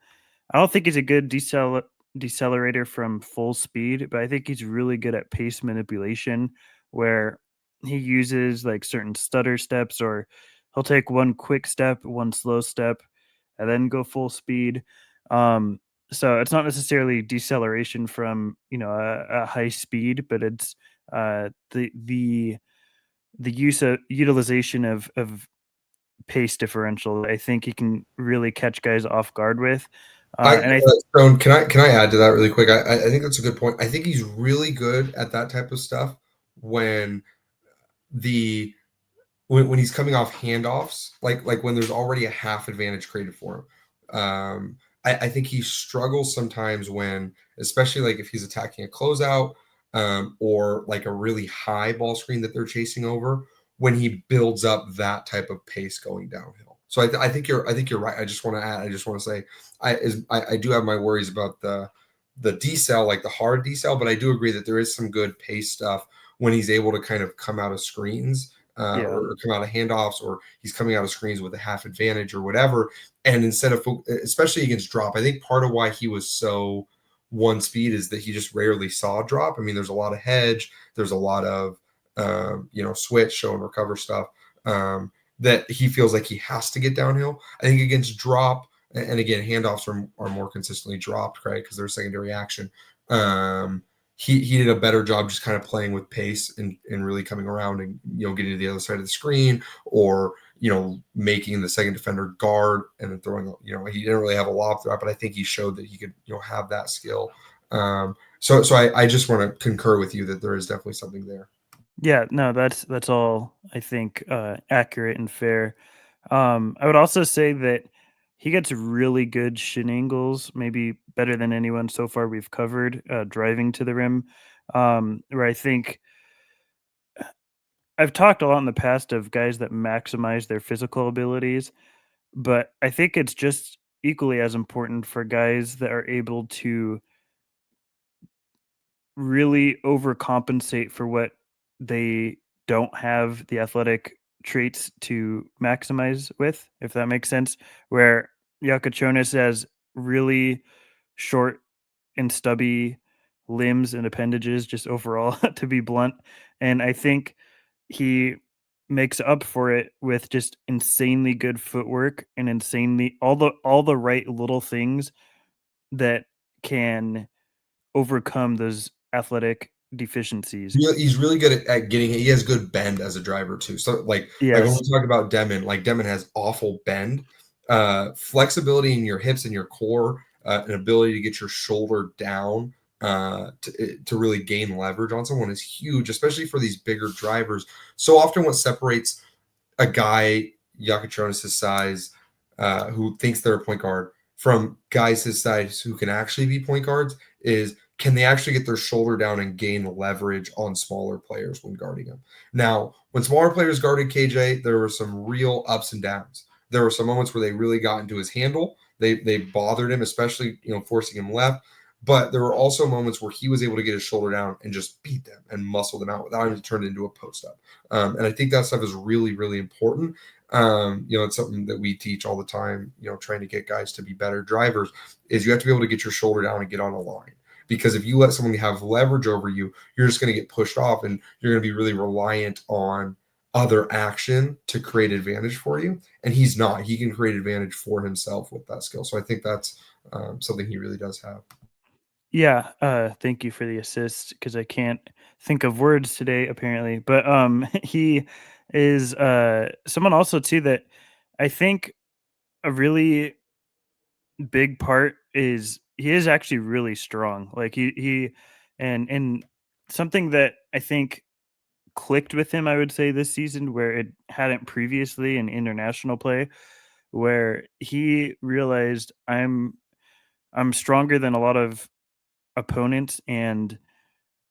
S2: I don't think he's a good decelerator from full speed, but I think he's really good at pace manipulation, where he uses like certain stutter steps, or he'll take one quick step, one slow step, and then go full speed. So it's not necessarily deceleration from, you know, a high speed, but it's the utilization of pace differential. I think he can really catch guys off guard with.
S1: Stone, can I add to that really quick? I think that's a good point. I think he's really good at that type of stuff when he's coming off handoffs, like when there's already a half advantage created for him. I think he struggles sometimes when, especially like if he's attacking a closeout or like a really high ball screen that they're chasing over, when he builds up that type of pace going downhill. So I think you're right. I just want to say I do have my worries about the decel, like the hard decel, but I do agree that there is some good pace stuff when he's able to kind of come out of screens. Or come out of handoffs, or he's coming out of screens with a half advantage or whatever. And instead of, especially against drop, I think part of why he was so one speed is that he just rarely saw drop. I mean, there's a lot of hedge, there's a lot of, switch, show and recover stuff that he feels like he has to get downhill. I think against drop, and again, handoffs are more consistently dropped, right? Because they're a secondary action. he did a better job just kind of playing with pace and really coming around and getting to the other side of the screen, or making the second defender guard and then throwing. He didn't really have a lob threat, but I think he showed that he could have that skill. So I just want to concur with you that there is definitely something there.
S2: Yeah, no, that's all I think accurate and fair. I would also say that he gets really good shin angles, maybe better than anyone so far we've covered, driving to the rim. Where I think I've talked a lot in the past of guys that maximize their physical abilities, but I think it's just equally as important for guys that are able to really overcompensate for what they don't have the athletic traits to maximize with, if that makes sense. Where Jakucionis has really short and stubby limbs and appendages, just overall, to be blunt. And I think he makes up for it with just insanely good footwork and insanely all the right little things that can overcome those athletic deficiencies.
S1: He's really good at getting it. He has good bend as a driver too. So like when
S2: Yes.
S1: we talk about Demin, like Demin has awful bend, flexibility in your hips and your core, an ability to get your shoulder down to really gain leverage on someone is huge, especially for these bigger drivers. So often, what separates a guy Jakucionis' size, who thinks they're a point guard, from guys his size who can actually be point guards is, can they actually get their shoulder down and gain leverage on smaller players when guarding them? Now, when smaller players guarded KJ, there were some real ups and downs. There were some moments where they really got into his handle. They bothered him, especially forcing him left. But there were also moments where he was able to get his shoulder down and just beat them and muscle them out without having to turn it into a post up. And I think that stuff is really, really important. It's something that we teach all the time, trying to get guys to be better drivers, is you have to be able to get your shoulder down and get on a line. Because if you let someone have leverage over you, you're just going to get pushed off and you're going to be really reliant on other action to create advantage for you. And he's not. He can create advantage for himself with that skill. So I think that's something he really does have.
S2: Yeah, thank you for the assist because I can't think of words today apparently. But he is someone also too that I think a really big part is he is actually really strong. Like he and something that I think clicked with him, I would say, this season where it hadn't previously in international play, where he realized I'm stronger than a lot of opponents, and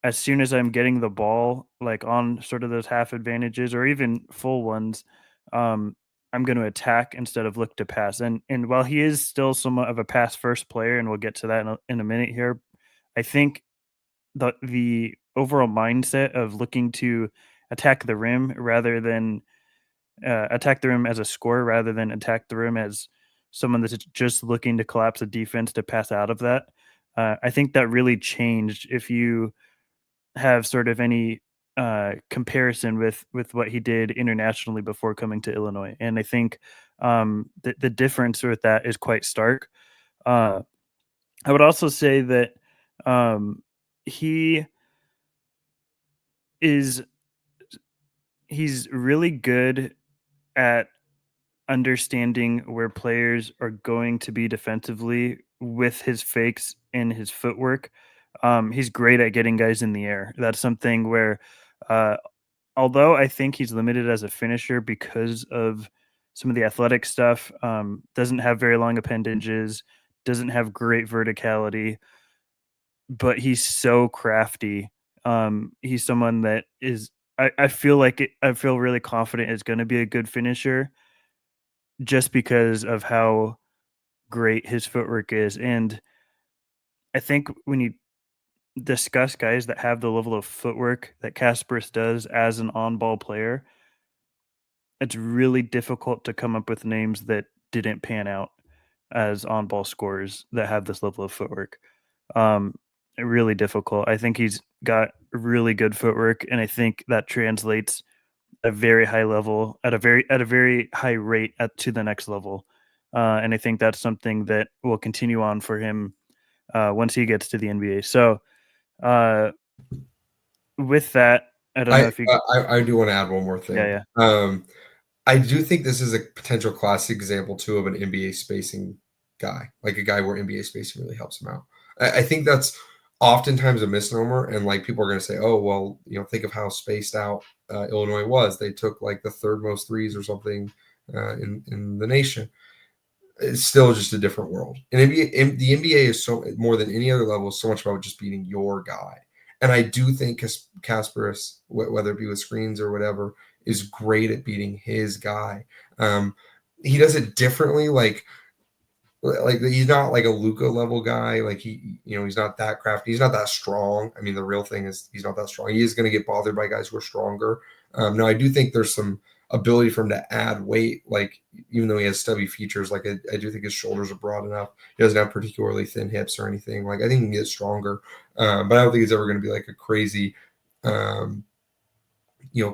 S2: as soon as I'm getting the ball, like on sort of those half advantages or even full ones, um, I'm going to attack instead of look to pass. And while he is still somewhat of a pass first player, and we'll get to that in a minute here, I think the overall mindset of looking to attack the rim rather than attack the rim as a scorer rather than attack the rim as someone that's just looking to collapse a defense to pass out of that. I think that really changed if you have sort of any comparison with what he did internationally before coming to Illinois. And I think the difference with that is quite stark. Uh, I would also say that he is he's really good at understanding where players are going to be defensively with his fakes and his footwork. He's great at getting guys in the air. That's something where, uh, although I think he's limited as a finisher because of some of the athletic stuff, doesn't have very long appendages, doesn't have great verticality, but he's so crafty. He's someone that is. I feel like I feel really confident is going to be a good finisher just because of how great his footwork is. And I think when you discuss guys that have the level of footwork that Kasparas does as an on ball player, it's really difficult to come up with names that didn't pan out as on ball scorers that have this level of footwork. Um, really difficult. I think he's got really good footwork, and I think that translates a very high level at a very high rate to the next level. And I think that's something that will continue on for him once he gets to the NBA. So With that, I don't know if you.
S1: I do want to add one more thing.
S2: Yeah.
S1: I do think this is a potential classic example too of an NBA spacing guy, like a guy where NBA spacing really helps him out. I think that's oftentimes a misnomer, and like people are going to say, "Oh, well, think of how spaced out Illinois was. They took like the third most threes or something in the nation." It's still just a different world. And the NBA is so more than any other level, so much about just beating your guy. And I do think Kasparas, whether it be with screens or whatever, is great at beating his guy. He does it differently. Like he's not like a Luka level guy. Like he's not that crafty. He's not that strong. I mean, the real thing is he's not that strong. He is going to get bothered by guys who are stronger. No, I do think there's some ability for him to add weight. Like even though he has stubby features, like I do think his shoulders are broad enough. He doesn't have particularly thin hips or anything. Like I think he can get stronger, but I don't think he's ever going to be like a crazy.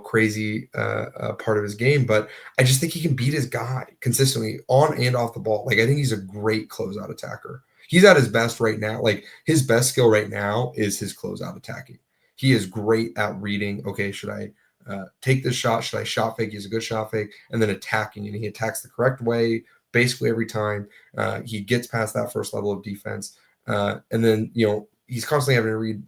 S1: Crazy part of his game, but I just think he can beat his guy consistently on and off the ball. Like I think he's a great closeout attacker. He's at his best right now. Like his best skill right now is his closeout attacking. He is great at reading. Okay, should I take this shot? Should I shot fake? He's a good shot fake, and then attacking, and he attacks the correct way basically every time. He gets past that first level of defense, and then he's constantly having to read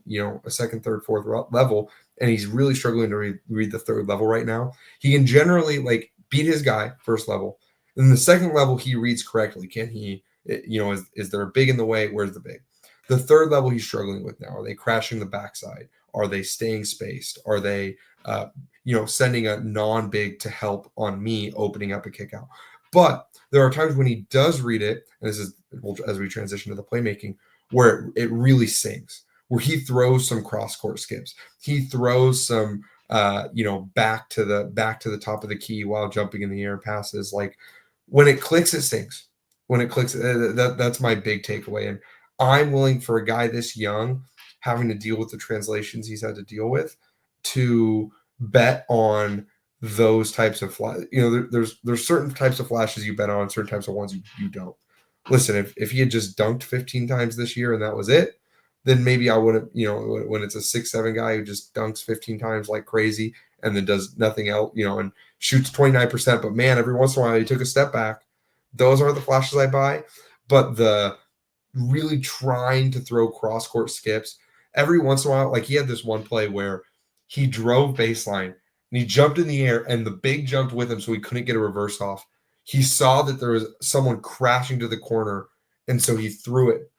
S1: a second, third, fourth level. And he's really struggling to read the third level right now. He can generally like beat his guy first level. And the second level, he reads correctly. Can he, is there a big in the way? Where's the big? The third level he's struggling with now. Are they crashing the backside? Are they staying spaced? Are they, sending a non-big to help on me opening up a kick out? But there are times when he does read it, and this is as we transition to the playmaking, where it really sings, where he throws some cross-court skips. He throws some, back to the top of the key while jumping in the air passes. Like when it clicks, it sings. When it clicks, that's my big takeaway. And I'm willing for a guy this young, having to deal with the translations he's had to deal with, to bet on those types of there's certain types of flashes you bet on, certain types of ones you don't. Listen, if he had just dunked 15 times this year and that was it, then maybe I wouldn't, when it's a 6'7" guy who just dunks 15 times like crazy and then does nothing else, and shoots 29%. But man, every once in a while he took a step back. Those are the flashes I buy. But the really trying to throw cross-court skips every once in a while, like he had this one play where he drove baseline and he jumped in the air and the big jumped with him so he couldn't get a reverse off. He saw that there was someone crashing to the corner, and so he threw it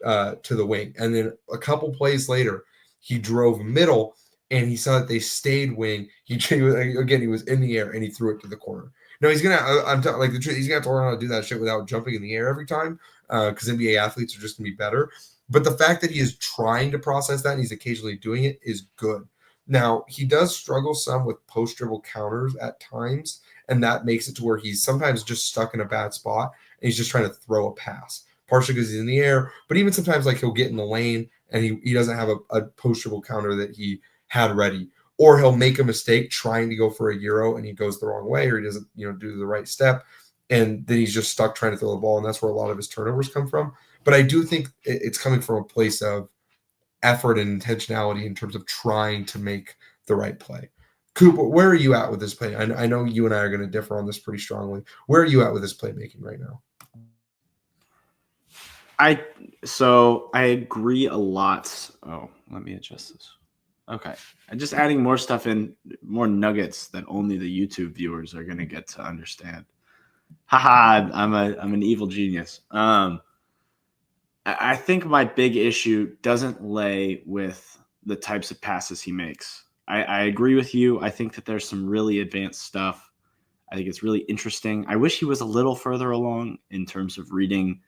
S1: to the wing. And then a couple plays later, he drove middle, and he saw that they stayed wing. He was in the air, and he threw it to the corner. No, he's gonna. I'm telling like the truth. He's gonna have to learn how to do that shit without jumping in the air every time, because NBA athletes are just gonna be better. But the fact that he is trying to process that and he's occasionally doing it is good. Now he does struggle some with post dribble counters at times, and that makes it to where he's sometimes just stuck in a bad spot and he's just trying to throw a pass. Partially because he's in the air, but even sometimes like he'll get in the lane and he doesn't have a post dribble counter that he had ready, or he'll make a mistake trying to go for a euro and he goes the wrong way, or he doesn't do the right step, and then he's just stuck trying to throw the ball, and that's where a lot of his turnovers come from. But I do think it's coming from a place of effort and intentionality in terms of trying to make the right play. Coop, where are you at with this play? I know you and I are going to differ on this pretty strongly. Where are you at with this playmaking right now?
S3: I agree a lot. Oh, let me adjust this. Okay. I'm just adding more stuff in, more nuggets that only the YouTube viewers are going to get to understand. Haha, I'm an evil genius. I think my big issue doesn't lay with the types of passes he makes. I agree with you. I think that there's some really advanced stuff. I think it's really interesting. I wish he was a little further along in terms of reading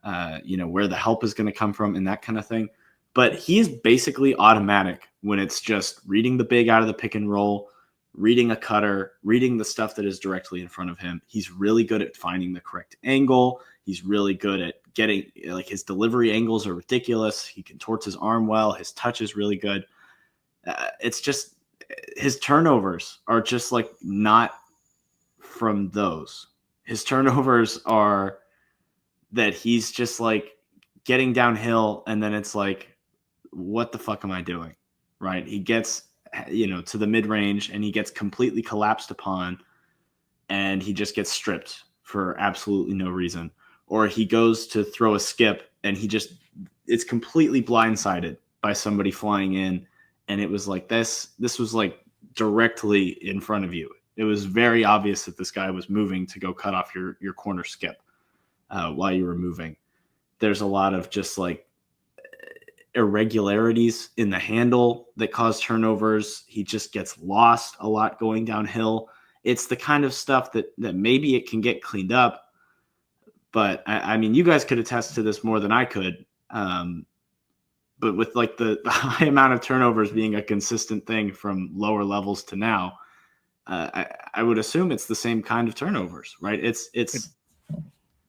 S3: where the help is going to come from and that kind of thing. But he's basically automatic when it's just reading the big out of the pick and roll, reading a cutter, reading the stuff that is directly in front of him. He's really good at finding the correct angle. He's really good at getting, like, his delivery angles are ridiculous. He contorts his arm well. His touch is really good. It's just his turnovers are just like not from those. His turnovers are that he's just like getting downhill, and then it's like what the fuck am I doing? Right? He gets, to the mid range and he gets completely collapsed upon, and he just gets stripped for absolutely no reason. Or he goes to throw a skip and it's completely blindsided by somebody flying in. And it was like this was like directly in front of you. It was very obvious that this guy was moving to go cut off your corner skip while you were moving. There's a lot of just like irregularities in the handle that cause turnovers. He just gets lost a lot going downhill. It's the kind of stuff that maybe it can get cleaned up. But I mean, you guys could attest to this more than I could. But with like the high amount of turnovers being a consistent thing from lower levels to now, I would assume it's the same kind of turnovers, right?
S2: It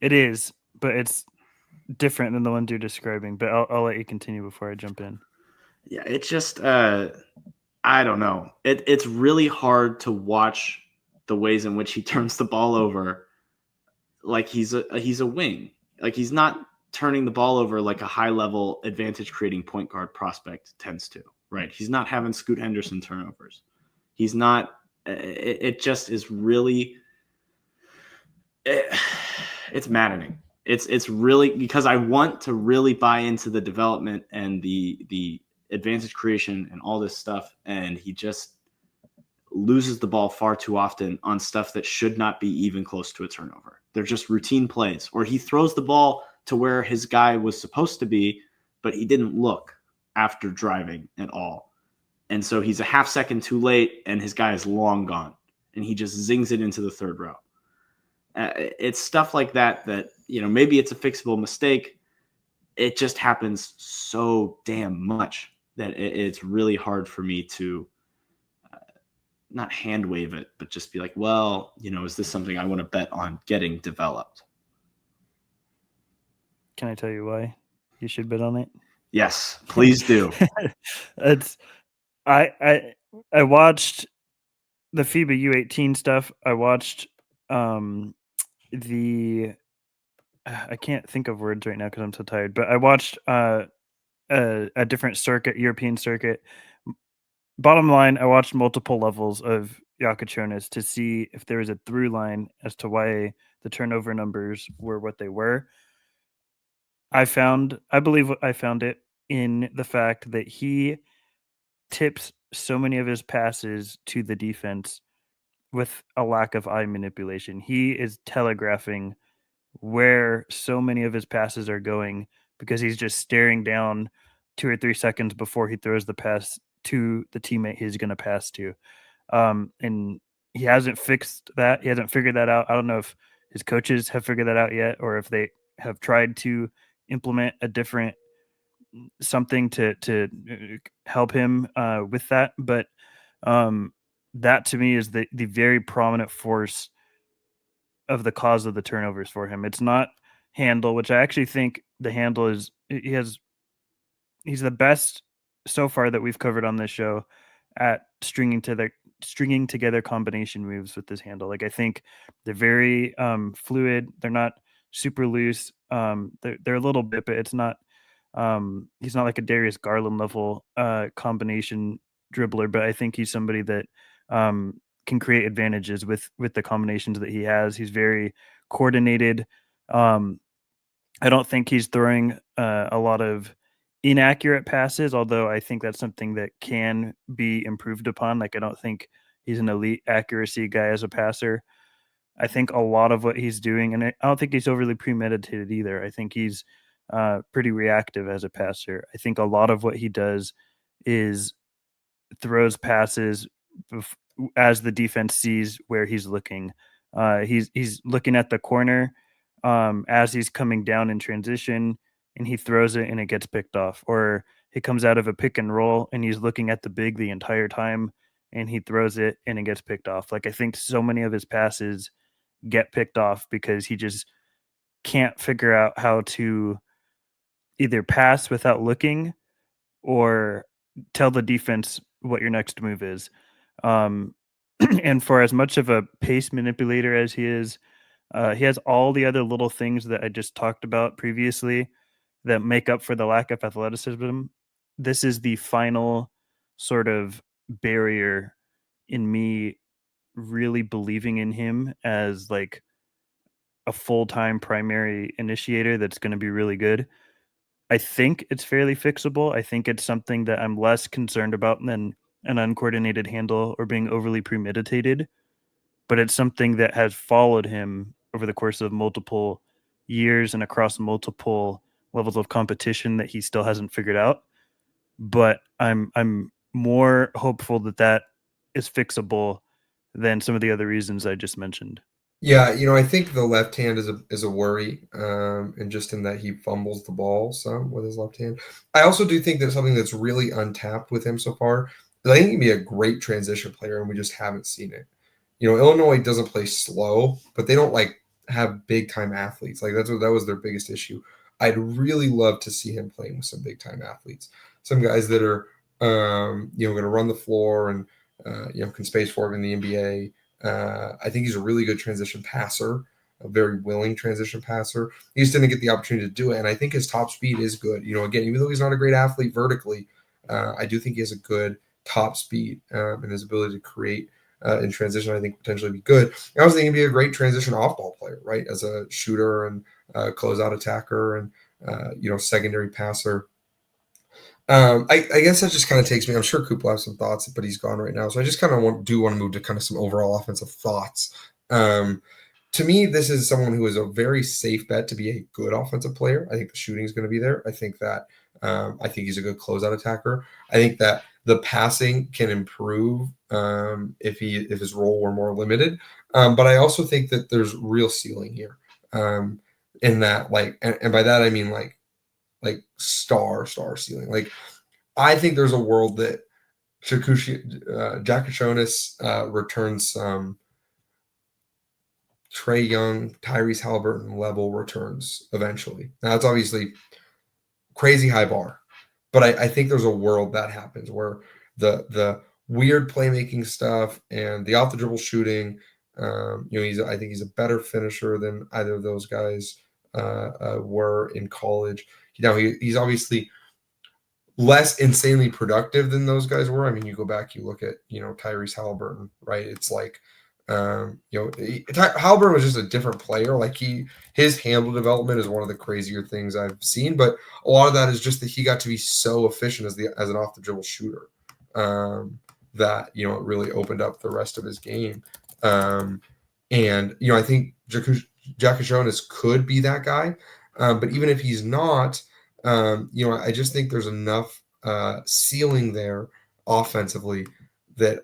S2: is, but it's different than the ones you're describing. But I'll let you continue before I jump in.
S3: Yeah, it's just I don't know. It's really hard to watch the ways in which he turns the ball over like he's a wing. Like he's not turning the ball over like a high level advantage creating point guard prospect tends to, right? He's not having Scoot Henderson turnovers. He's not. It just is really. It's maddening. It's really because I want to really buy into the development and the advantage creation and all this stuff, and he just loses the ball far too often on stuff that should not be even close to a turnover. They're just routine plays, or he throws the ball to where his guy was supposed to be, but he didn't look after driving at all. And so he's a half second too late, and his guy is long gone, and he just zings it into the third row. It's stuff like that maybe it's a fixable mistake. It just happens so damn much that it's really hard for me to not hand wave it, but just be like, well, is this something I want to bet on getting developed?
S2: Can I tell you why you should bet on it?
S3: Yes, please do.
S2: I watched the FIBA U18 stuff. I watched I can't think of words right now because I'm so tired, but I watched a different circuit, European circuit. Bottom line, I watched multiple levels of Jakucionis to see if there was a through line as to why the turnover numbers were what they were. I believe I found it in the fact that he tips so many of his passes to the defense with a lack of eye manipulation. He is telegraphing where so many of his passes are going because he's just staring down 2 or 3 seconds before he throws the pass to the teammate he's going to pass to. And he hasn't fixed that. He hasn't figured that out. I don't know if his coaches have figured that out yet, or if they have tried to implement a different something to help him with that. But that to me is the very prominent force of the cause of the turnovers for him. It's not handle, which I actually think the handle is he's the best so far that we've covered on this show at stringing together combination moves with this handle. Like I think they're very fluid. They're not super loose. They're a little bit, but it's not. He's not like a Darius Garland level combination dribbler, but I think he's somebody that can create advantages with the combinations that he has. He's very coordinated. I don't think he's throwing a lot of inaccurate passes, although I think that's something that can be improved upon. Like I don't think he's an elite accuracy guy as a passer. I think a lot of what he's doing, and I don't think he's overly premeditated either. I think he's pretty reactive as a passer. I think a lot of what he does is throws passes as the defense sees where he's looking. He's looking at the corner as he's coming down in transition, and he throws it and it gets picked off. Or he comes out of a pick and roll and he's looking at the big the entire time and he throws it and it gets picked off. Like I think so many of his passes get picked off because he just can't figure out how to either pass without looking or tell the defense what your next move is. And for as much of a pace manipulator as he is, he has all the other little things that I just talked about previously that make up for the lack of athleticism. this is the final sort of barrier in me really believing in him as like a full-time primary initiator that's going to be really good. I think it's fairly fixable. I think it's something that I'm less concerned about than an uncoordinated handle or being overly premeditated, but it's something that has followed him over the course of multiple years and across multiple levels of competition that he still hasn't figured out. But I'm more hopeful that that is fixable than some of the other reasons I just mentioned.
S1: Yeah, I think the left hand is a worry, and just in that he fumbles the ball some with his left hand. I also do think that something that's really untapped with him so far is I think he can be a great transition player, and we just haven't seen it. Illinois doesn't play slow, but they don't like have big time athletes. Like that was their biggest issue. I'd really love to see him playing with some big time athletes, some guys that are going to run the floor and can space for him in the NBA. I think he's a really good transition passer, a very willing transition passer. He just didn't get the opportunity to do it, and I think his top speed is good. Again, even though he's not a great athlete vertically, I do think he has a good top speed, and his ability to create in transition, I think potentially be good. I also think he'd be a great transition off-ball player, right, as a shooter and closeout attacker and secondary passer. I guess that just kind of takes me. I'm sure Coop will have some thoughts, but he's gone right now. So I just kind of want to move to kind of some overall offensive thoughts. To me, this is someone who is a very safe bet to be a good offensive player. I think the shooting is going to be there. I think he's a good closeout attacker. I think that the passing can improve if his role were more limited. But I also think that there's real ceiling here. In that, and by that I mean like star ceiling. Like I think there's a world that Jakucionis returns some Trae Young, Tyrese Halliburton level returns eventually. Now it's obviously crazy high bar, but I think there's a world that happens where the weird playmaking stuff and the off the dribble shooting, I think he's a better finisher than either of those guys were in college. He's obviously less insanely productive than those guys were. I mean, you go back, you look at, Tyrese Halliburton, right? It's like, Halliburton was just a different player. Like his handle development is one of the crazier things I've seen, but a lot of that is just that he got to be so efficient as an off the dribble shooter, that, it really opened up the rest of his game. And, I think Jakucionis could be that guy. But even if he's not, I just think there's enough ceiling there offensively that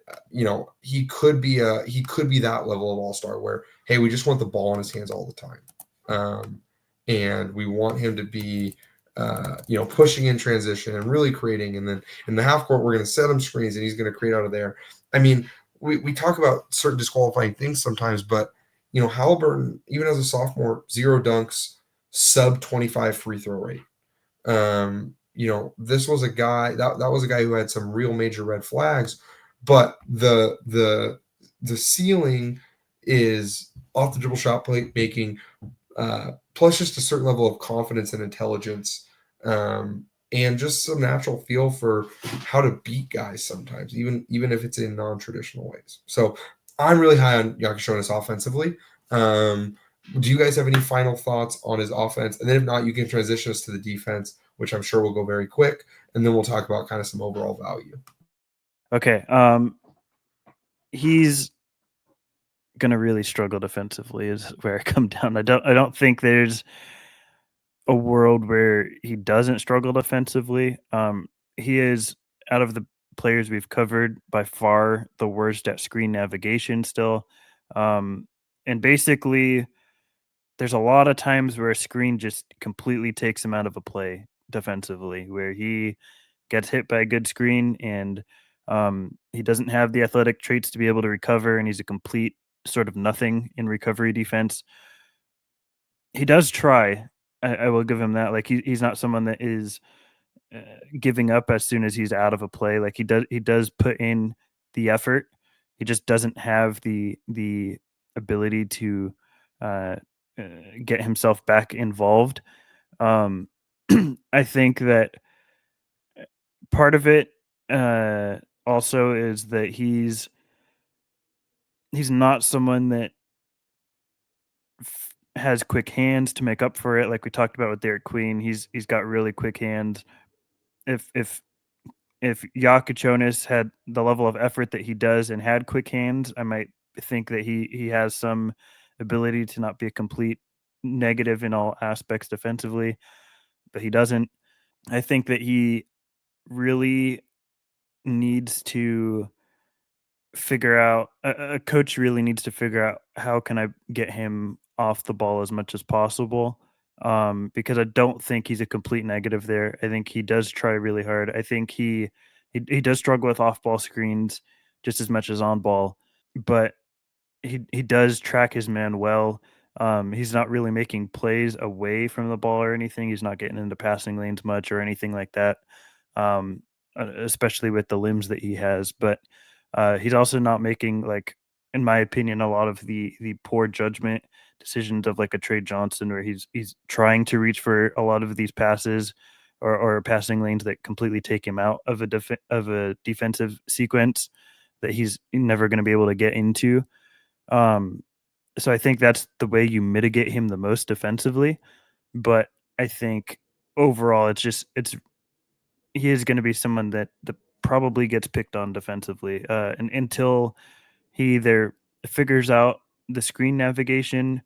S1: he could be that level of all-star where, hey, we just want the ball in his hands all the time, and we want him to be pushing in transition and really creating, and then in the half court we're going to set him screens and he's going to create out of there. I mean, we talk about certain disqualifying things sometimes, but Halliburton, even as a sophomore, 0 dunks, sub 25 free throw rate. This was a guy that was a guy who had some real major red flags, but the ceiling is off the dribble shot play making, plus just a certain level of confidence and intelligence, and just some natural feel for how to beat guys sometimes, even if it's in non-traditional ways. So I'm really high on Jakucionis offensively. Do you guys have any final thoughts on his offense? And then if not, you can transition us to the defense, which I'm sure will go very quick, and then we'll talk about kind of some overall value.
S2: Okay. He's going to really struggle defensively is where I come down. I don't think there's a world where he doesn't struggle defensively. He is, out of the players we've covered, by far the worst at screen navigation still. And basically there's a lot of times where a screen just completely takes him out of a play defensively, where he gets hit by a good screen and he doesn't have the athletic traits to be able to recover, and he's a complete sort of nothing in recovery defense. He does try. I will give him that. Like he's not someone that is giving up as soon as he's out of a play. Like he does put in the effort. He just doesn't have the ability to get himself back involved. I think that part of it also is that he's not someone that has quick hands to make up for it. Like we talked about with Derek Queen, he's got really quick hands. If Jakucionis had the level of effort that he does and had quick hands, I might think that he has some ability to not be a complete negative in all aspects defensively, but he doesn't. I think that he really needs to figure out a coach really needs to figure out how can I get him off the ball as much as possible. Because I don't think he's a complete negative there. I think he does try really hard. I think he does struggle with off ball screens just as much as on ball, but he does track his man well. He's not really making plays away from the ball or anything. He's not getting into passing lanes much or anything like that. Especially with the limbs that he has, but he's also not making, like, in my opinion, a lot of the poor judgment decisions of like a Trey Johnson, where he's trying to reach for a lot of these passes or passing lanes that completely take him out of a defensive sequence that he's never going to be able to get into. So I think that's the way you mitigate him the most defensively. But I think overall, it's he is going to be someone that probably gets picked on defensively, and until he either figures out the screen navigation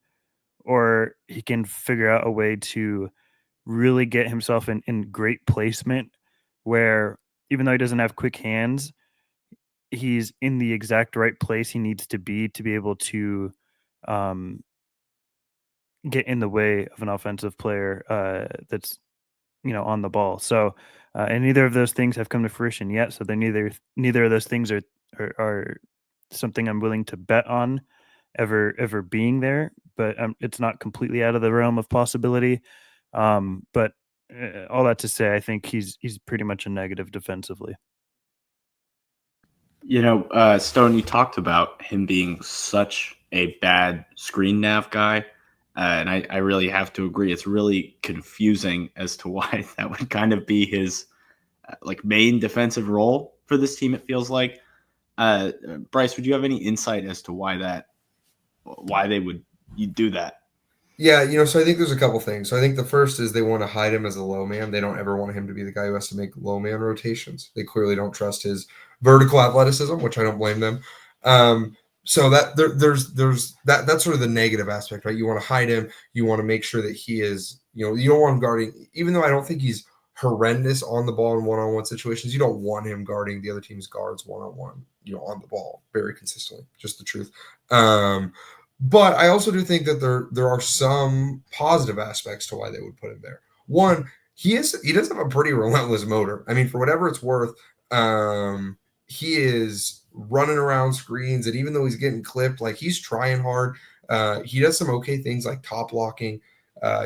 S2: or he can figure out a way to really get himself in great placement where even though he doesn't have quick hands, he's in the exact right place he needs to be able to um, get in the way of an offensive player that's on the ball. So and neither of those things have come to fruition yet. So they neither of those things are something I'm willing to bet on ever being there. But it's not completely out of the realm of possibility. But all that to say, I think he's pretty much a negative defensively.
S3: Stone, you talked about him being such a bad screen nav guy. And I really have to agree. It's really confusing as to why that would kind of be his main defensive role for this team. It feels like. Bryce, would you have any insight as to why they would do that?
S1: Yeah, so I think there's a couple things. So I think the first is they want to hide him as a low man. They don't ever want him to be the guy who has to make low man rotations. They clearly don't trust his vertical athleticism, which I don't blame them. So that there's that's sort of the negative aspect, right? You want to hide him. You want to make sure that he is, you don't want him guarding, even though I don't think he's horrendous on the ball in one-on-one situations. You don't want him guarding the other team's guards one-on-one, on the ball very consistently. Just the truth. But I also do think that there are some positive aspects to why they would put him there. One, he does have a pretty relentless motor. I mean, for whatever it's worth, he is running around screens, and even though he's getting clipped, like, he's trying hard. He does some okay things like top blocking.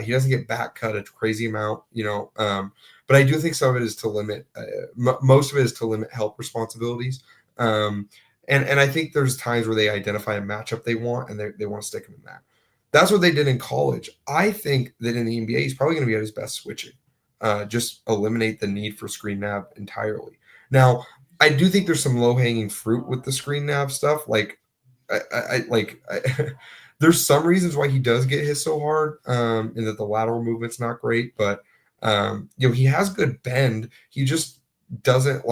S1: He doesn't get back cut a crazy amount, but I do think some of it is to limit. Most of it is to limit help responsibilities. And I think there's times where they identify a matchup they want, and they want to stick him in that. That's what they did in college. I think that in the NBA, he's probably going to be at his best switching. Just eliminate the need for screen nav entirely. Now, I do think there's some low-hanging fruit with the screen nav stuff. Like, there's some reasons why he does get hit so hard, and that the lateral movement's not great. But he has good bend. He just doesn't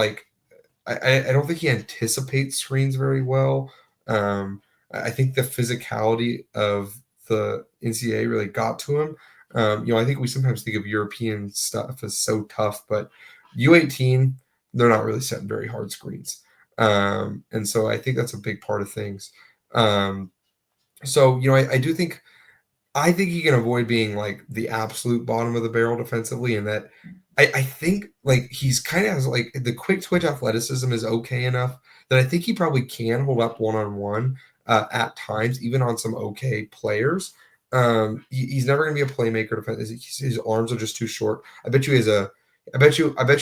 S1: I don't think he anticipates screens very well. I think the physicality of the NCAA really got to him. I think we sometimes think of European stuff as so tough, but U18, they're not really setting very hard screens. And so I think that's a big part of things. So I do think he can avoid being like the absolute bottom of the barrel defensively, and that I think he's kind of has the quick twitch athleticism is okay enough that I think he probably can hold up one-on-one at times, even on some okay players. He's never going to be a playmaker defense. His arms are just too short. I bet you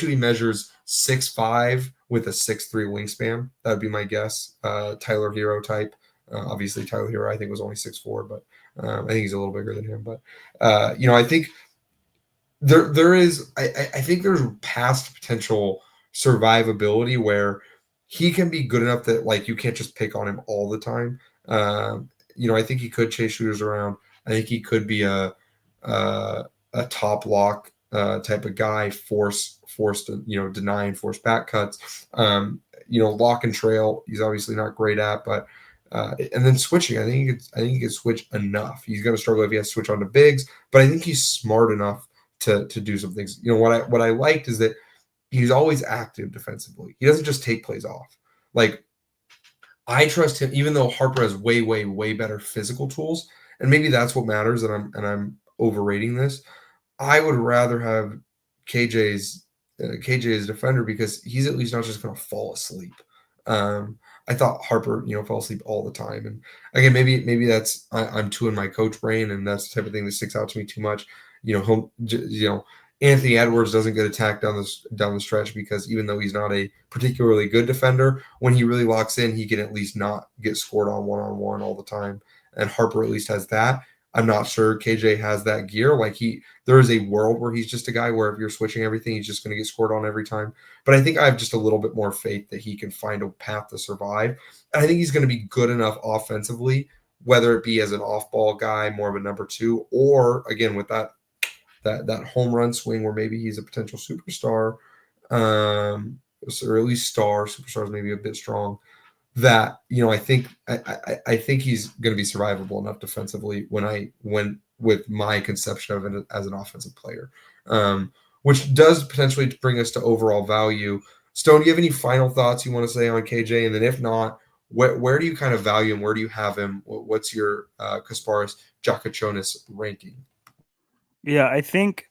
S1: he measures 6'5" with a 6'3" wingspan. That would be my guess. Tyler Hero type. Obviously, Tyler Hero I think was only 6'4", but I think he's a little bigger than him. But I think there is. I think there's past potential survivability where he can be good enough that like you can't just pick on him all the time. I think he could chase shooters around. I think he could be a top lock type of guy, forced to deny and force back cuts. Lock and trail, he's obviously not great at, but and then switching, I think he can switch enough. He's going to struggle if he has to switch on to bigs, but I think he's smart enough to do some things. What I liked is that he's always active defensively. He doesn't just take plays off. Like, I trust him, even though Harper has way, way, way better physical tools, and maybe that's what matters. And I'm overrating this. I would rather have KJ's defender because he's at least not just going to fall asleep. I thought Harper, fell asleep all the time, and again, maybe that's I'm too in my coach brain, and that's the type of thing that sticks out to me too much. Anthony Edwards doesn't get attacked down the stretch because even though he's not a particularly good defender, when he really locks in, he can at least not get scored on one all the time. And Harper at least has that. I'm not sure KJ has that gear. Like there is a world where he's just a guy where if you're switching everything, he's just going to get scored on every time. But I think I have just a little bit more faith that he can find a path to survive. And I think he's going to be good enough offensively, whether it be as an off-ball guy, more of a number two, or again with that home run swing where maybe he's a potential superstar, or at least star. Superstar is maybe a bit strong. That I think he's going to be survivable enough defensively when with my conception of it as an offensive player, which does potentially bring us to overall value. Stone, do you have any final thoughts you want to say on KJ? And then if not, where do you kind of value him? Where do you have him? What's your Kasparas Jakucionis ranking?
S2: Yeah, I think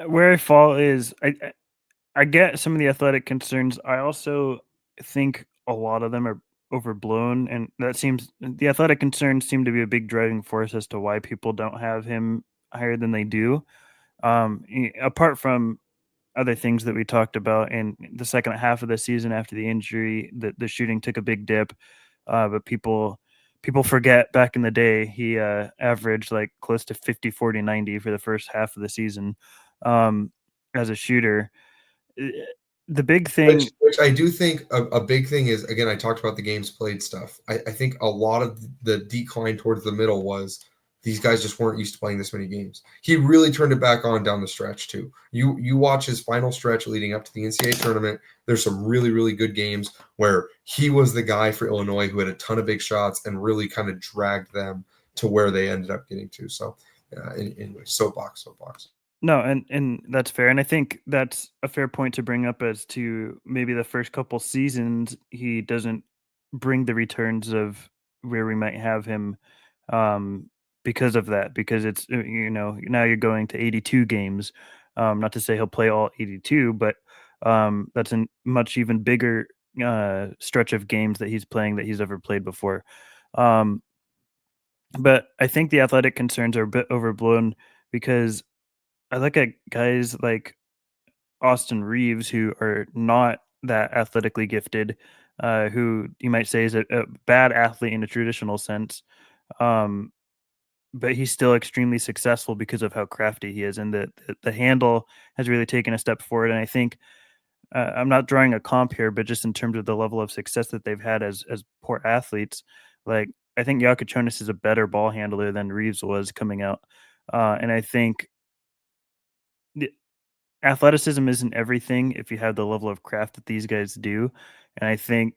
S2: where I fall is I get some of the athletic concerns. I also think a lot of them are overblown, and the athletic concerns seem to be a big driving force as to why people don't have him higher than they do. Apart from other things that we talked about in the second half of the season after the injury, the shooting took a big dip, but people forget back in the day he averaged like close to 50 40 90 for the first half of the season as a shooter. The big thing,
S1: which I do think a big thing is, again, I talked about the games played stuff. I think a lot of the decline towards the middle was these guys just weren't used to playing this many games. He really turned it back on down the stretch too. You watch his final stretch leading up to the NCAA tournament. There's some really, really good games where he was the guy for Illinois who had a ton of big shots and really kind of dragged them to where they ended up getting to. So anyway, soapbox.
S2: no, and that's fair, and I think that's a fair point to bring up as to maybe the first couple seasons he doesn't bring the returns of where we might have him because of that, because it's now you're going to 82 games, not to say he'll play all 82, but that's a much even bigger stretch of games that he's playing that he's ever played before. But I think the athletic concerns are a bit overblown because I look at guys like Austin Reeves who are not that athletically gifted, who you might say is a bad athlete in a traditional sense, um, but he's still extremely successful because of how crafty he is, and the handle has really taken a step forward. And I think I'm not drawing a comp here, but just in terms of the level of success that they've had as poor athletes, like I think Jakucionis is a better ball handler than Reeves was coming out, and I think athleticism isn't everything if you have the level of craft that these guys do. And I think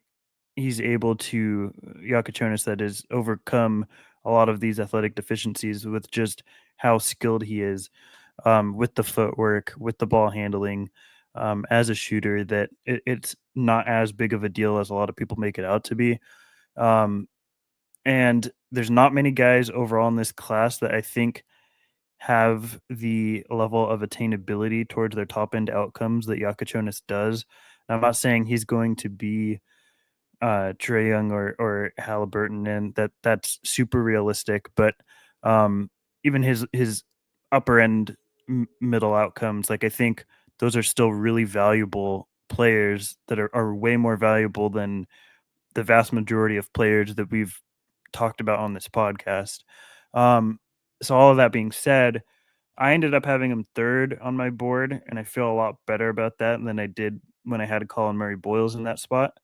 S2: he's able to, Jakucionis, that is, overcome a lot of these athletic deficiencies with just how skilled he is, with the footwork, with the ball handling, as a shooter, that it's not as big of a deal as a lot of people make it out to be. Um, and there's not many guys overall in this class that I think have the level of attainability towards their top end outcomes that Jakucionis does. And I'm not saying he's going to be Trae Young or Halliburton, and that's super realistic. But even his upper end middle outcomes, like I think those are still really valuable players that are way more valuable than the vast majority of players that we've talked about on this podcast. So all of that being said, I ended up having him third on my board, and I feel a lot better about that than I did when I had Colin Murray Boyles in that spot.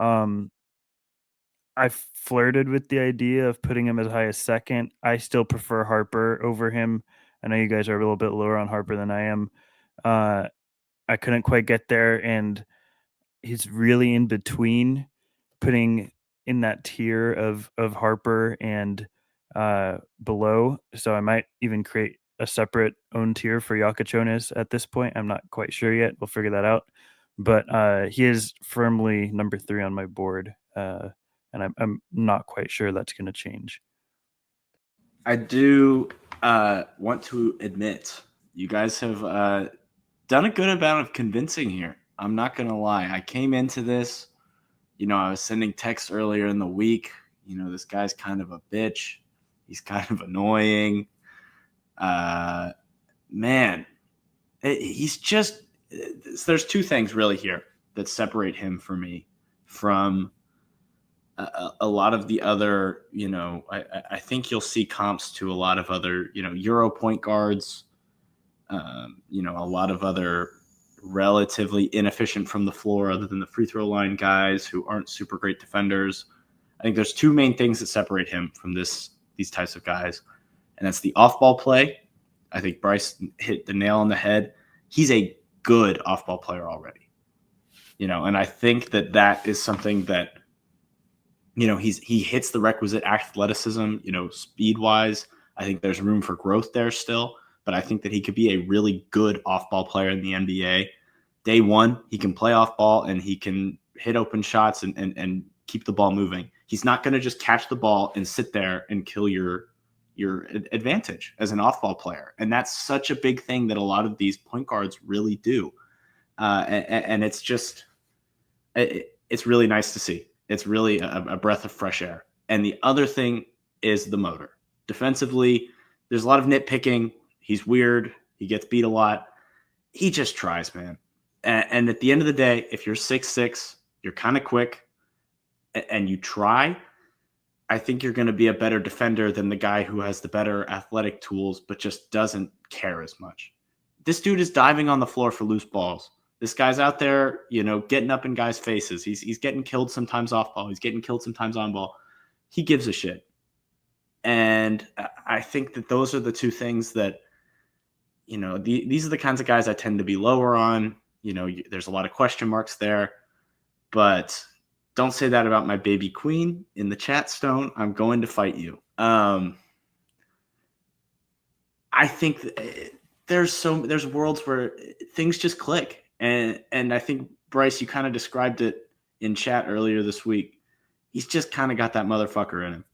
S2: I flirted with the idea of putting him as high as second. I still prefer Harper over him. I know you guys are a little bit lower on Harper than I am. I couldn't quite get there, and he's really in between, putting in that tier of Harper and below. So I might even create a separate own tier for Jakucionis at this point. I'm not quite sure yet. We'll figure that out. But he is firmly number 3 on my board, and I'm not quite sure that's going to change.
S3: I do want to admit you guys have done a good amount of convincing here. I'm not going to lie. I came into this, I was sending texts earlier in the week. This guy's kind of a bitch. He's kind of annoying. Man, he's just – there's two things really here that separate him for me from a lot of the other, I think you'll see comps to a lot of other, Euro point guards, a lot of other relatively inefficient from the floor other than the free throw line guys who aren't super great defenders. I think there's two main things that separate him from these types of guys, and that's the off-ball play. I think Bryce hit the nail on the head. He's a good off-ball player already, and I think that is something that, he hits the requisite athleticism, speed-wise. I think there's room for growth there still, but I think that he could be a really good off-ball player in the NBA. Day one, he can play off-ball and he can hit open shots and keep the ball moving. He's not going to just catch the ball and sit there and kill your advantage as an off-ball player. And that's such a big thing that a lot of these point guards really do. And it's just, it's really nice to see. It's really a breath of fresh air. And the other thing is the motor. Defensively, there's a lot of nitpicking. He's weird. He gets beat a lot. He just tries, man. And at the end of the day, if you're 6'6", you're kind of quick, and you try, I think you're going to be a better defender than the guy who has the better athletic tools but just doesn't care as much. This dude is diving on the floor for loose balls. This guy's out there, getting up in guys' faces. He's getting killed sometimes off ball. He's getting killed sometimes on ball. He gives a shit. And I think that those are the two things that, these are the kinds of guys I tend to be lower on. There's a lot of question marks there. But don't say that about my baby queen in the chat, Stone. I'm going to fight you. I think there's worlds where things just click. And I think, Bryce, you kind of described it in chat earlier this week. He's just kind of got that motherfucker in him.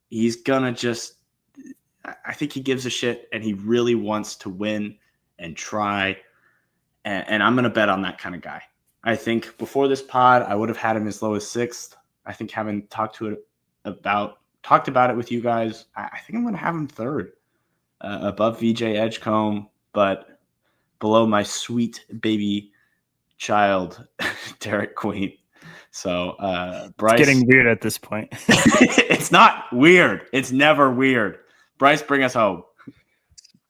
S3: He's going to just – I think he gives a shit, and he really wants to win and try. And I'm going to bet on that kind of guy. I think before this pod, I would have had him as low as 6th. I think having talked about it with you guys, I think I'm going to have him 3rd, above VJ Edgecombe, but below my sweet baby child, Derek Queen. So, Bryce.
S2: It's getting weird at this point.
S3: It's not weird. It's never weird. Bryce, bring us home.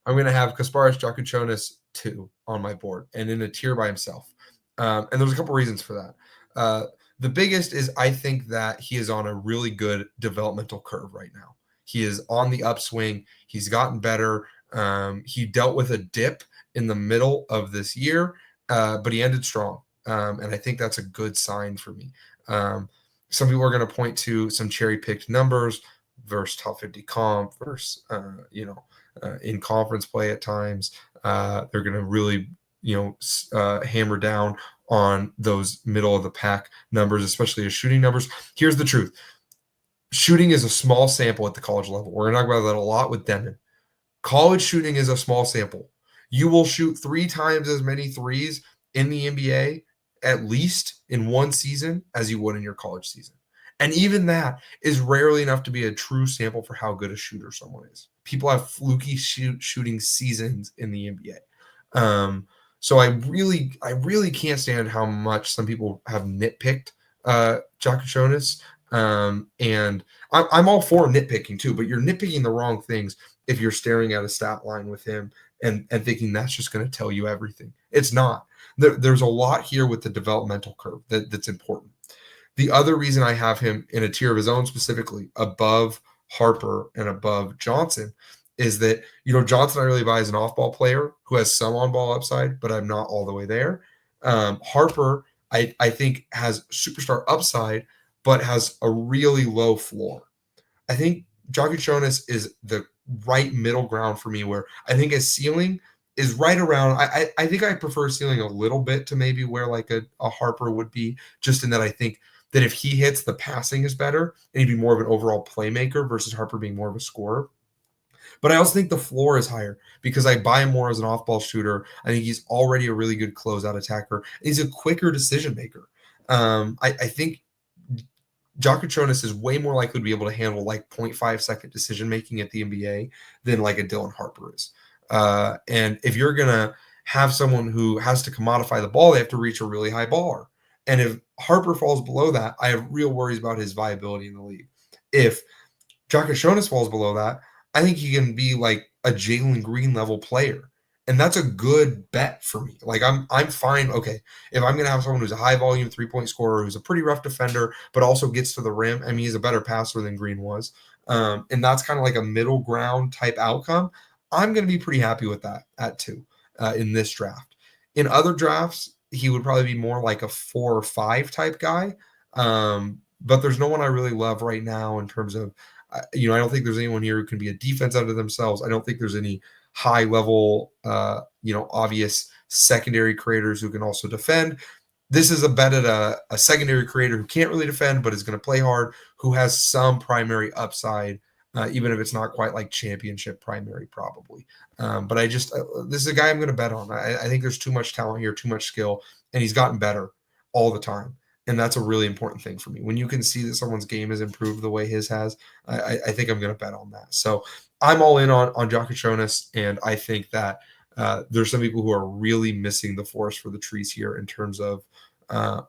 S1: I'm going to have Kasparas Jakucionis 2 on my board and in a tier by himself. And there's a couple reasons for that. The biggest is I think that he is on a really good developmental curve right now. He is on the upswing. He's gotten better. He dealt with a dip in the middle of this year, but he ended strong. And I think that's a good sign for me. Some people are going to point to some cherry-picked numbers versus top 50 comp versus, in conference play at times. They're going to really, hammer down on those middle of the pack numbers, especially as shooting numbers. Here's the truth. Shooting is a small sample at the college level. We're going to talk about that a lot with Demin. College shooting is a small sample. You will shoot 3 times as many threes in the NBA, at least in one season, as you would in your college season. And even that is rarely enough to be a true sample for how good a shooter someone is. People have fluky shooting seasons in the NBA. So I really can't stand how much some people have nitpicked Jakucionis. And I'm all for nitpicking too, but you're nitpicking the wrong things if you're staring at a stat line with him and thinking that's just going to tell you everything. It's not. There's a lot here with the developmental curve that's important. The other reason I have him in a tier of his own, specifically above Harper and above Johnson, is that, Johnson I really buy as an off-ball player who has some on-ball upside, but I'm not all the way there. Harper, I think, has superstar upside, but has a really low floor. I think Jakucionis is the right middle ground for me, where I think his ceiling is right around. I think I prefer ceiling a little bit to maybe where like a Harper would be, just in that I think that if he hits, the passing is better and he'd be more of an overall playmaker versus Harper being more of a scorer. But I also think the floor is higher because I buy him more as an off-ball shooter. I think he's already a really good closeout attacker. And he's a quicker decision maker. I think Jakucionis is way more likely to be able to handle like 0.5-second decision making at the NBA than like a Dylan Harper is. And if you're going to have someone who has to commodify the ball, they have to reach a really high baller. And if Harper falls below that, I have real worries about his viability in the league. If Jakucionis falls below that, I think he can be like a Jalen Green level player. And that's a good bet for me. Like I'm fine. Okay, if I'm gonna have someone who's a high volume 3-point scorer, who's a pretty rough defender, but also gets to the rim. I mean, he's a better passer than Green was. And that's kind of like a middle ground type outcome. I'm gonna be pretty happy with that at 2 in this draft. In other drafts, he would probably be more like a 4 or 5 type guy. But there's no one I really love right now in terms of, I don't think there's anyone here who can be a defense unto themselves. I don't think there's any high level, obvious secondary creators who can also defend. This is a bet at a secondary creator who can't really defend, but is going to play hard, who has some primary upside, even if it's not quite like championship primary, probably. But this is a guy I'm going to bet on. I think there's too much talent here, too much skill, and he's gotten better all the time. And that's a really important thing for me. When you can see that someone's game has improved the way his has, I think I'm going to bet on that. So I'm all in on Jakucionis, and I think that there's some people who are really missing the forest for the trees here in terms of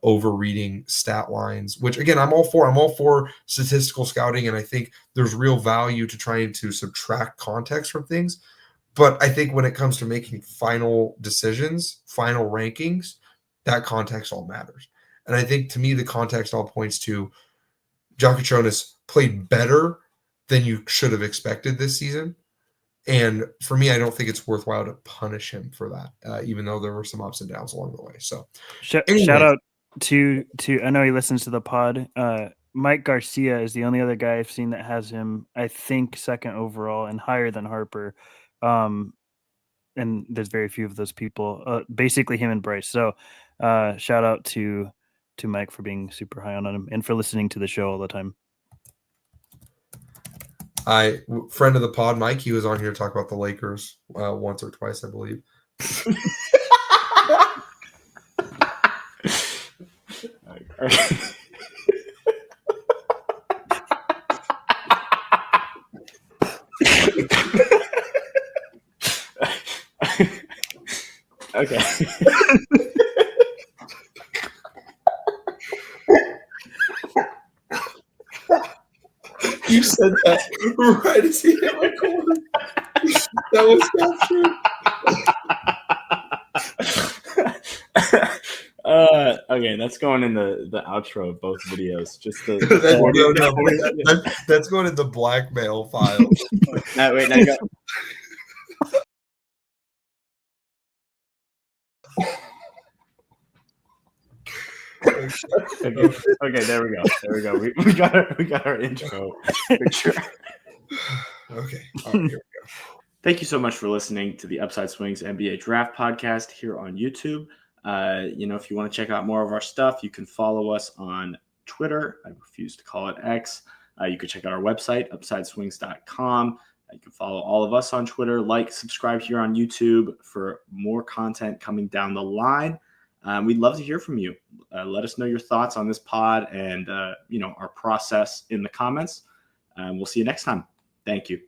S1: overreading stat lines, which again, I'm all for. I'm all for statistical scouting, and I think there's real value to trying to subtract context from things. But I think when it comes to making final decisions, final rankings, that context all matters. And I think, to me, the context all points to Jakucionis played better than you should have expected this season. And for me, I don't think it's worthwhile to punish him for that, even though there were some ups and downs along the way. So
S2: shout out to I know he listens to the pod. Mike Garcia is the only other guy I've seen that has him, I think, second overall and higher than Harper. And there's very few of those people, basically him and Bryce. So shout out to Mike for being super high on him and for listening to the show all the time.
S1: Friend of the pod, Mike, he was on here to talk about the Lakers once or twice, I believe.
S3: Okay.
S1: You said that right as he hit my corner. That was not true.
S3: Okay, that's going in the outro of both videos. Just
S1: that's going in the blackmail file.
S3: Wait, now you go. Okay, there we go. We got our intro picture.
S1: Okay, all right, here we go.
S3: Thank you so much for listening to the Upside Swings NBA Draft Podcast here on YouTube. If you want to check out more of our stuff, you can follow us on Twitter. I refuse to call it X. You can check out our website, upsideswings.com. You can follow all of us on Twitter. Subscribe here on YouTube for more content coming down the line. We'd love to hear from you. Let us know your thoughts on this pod and our process in the comments. We'll see you next time. Thank you.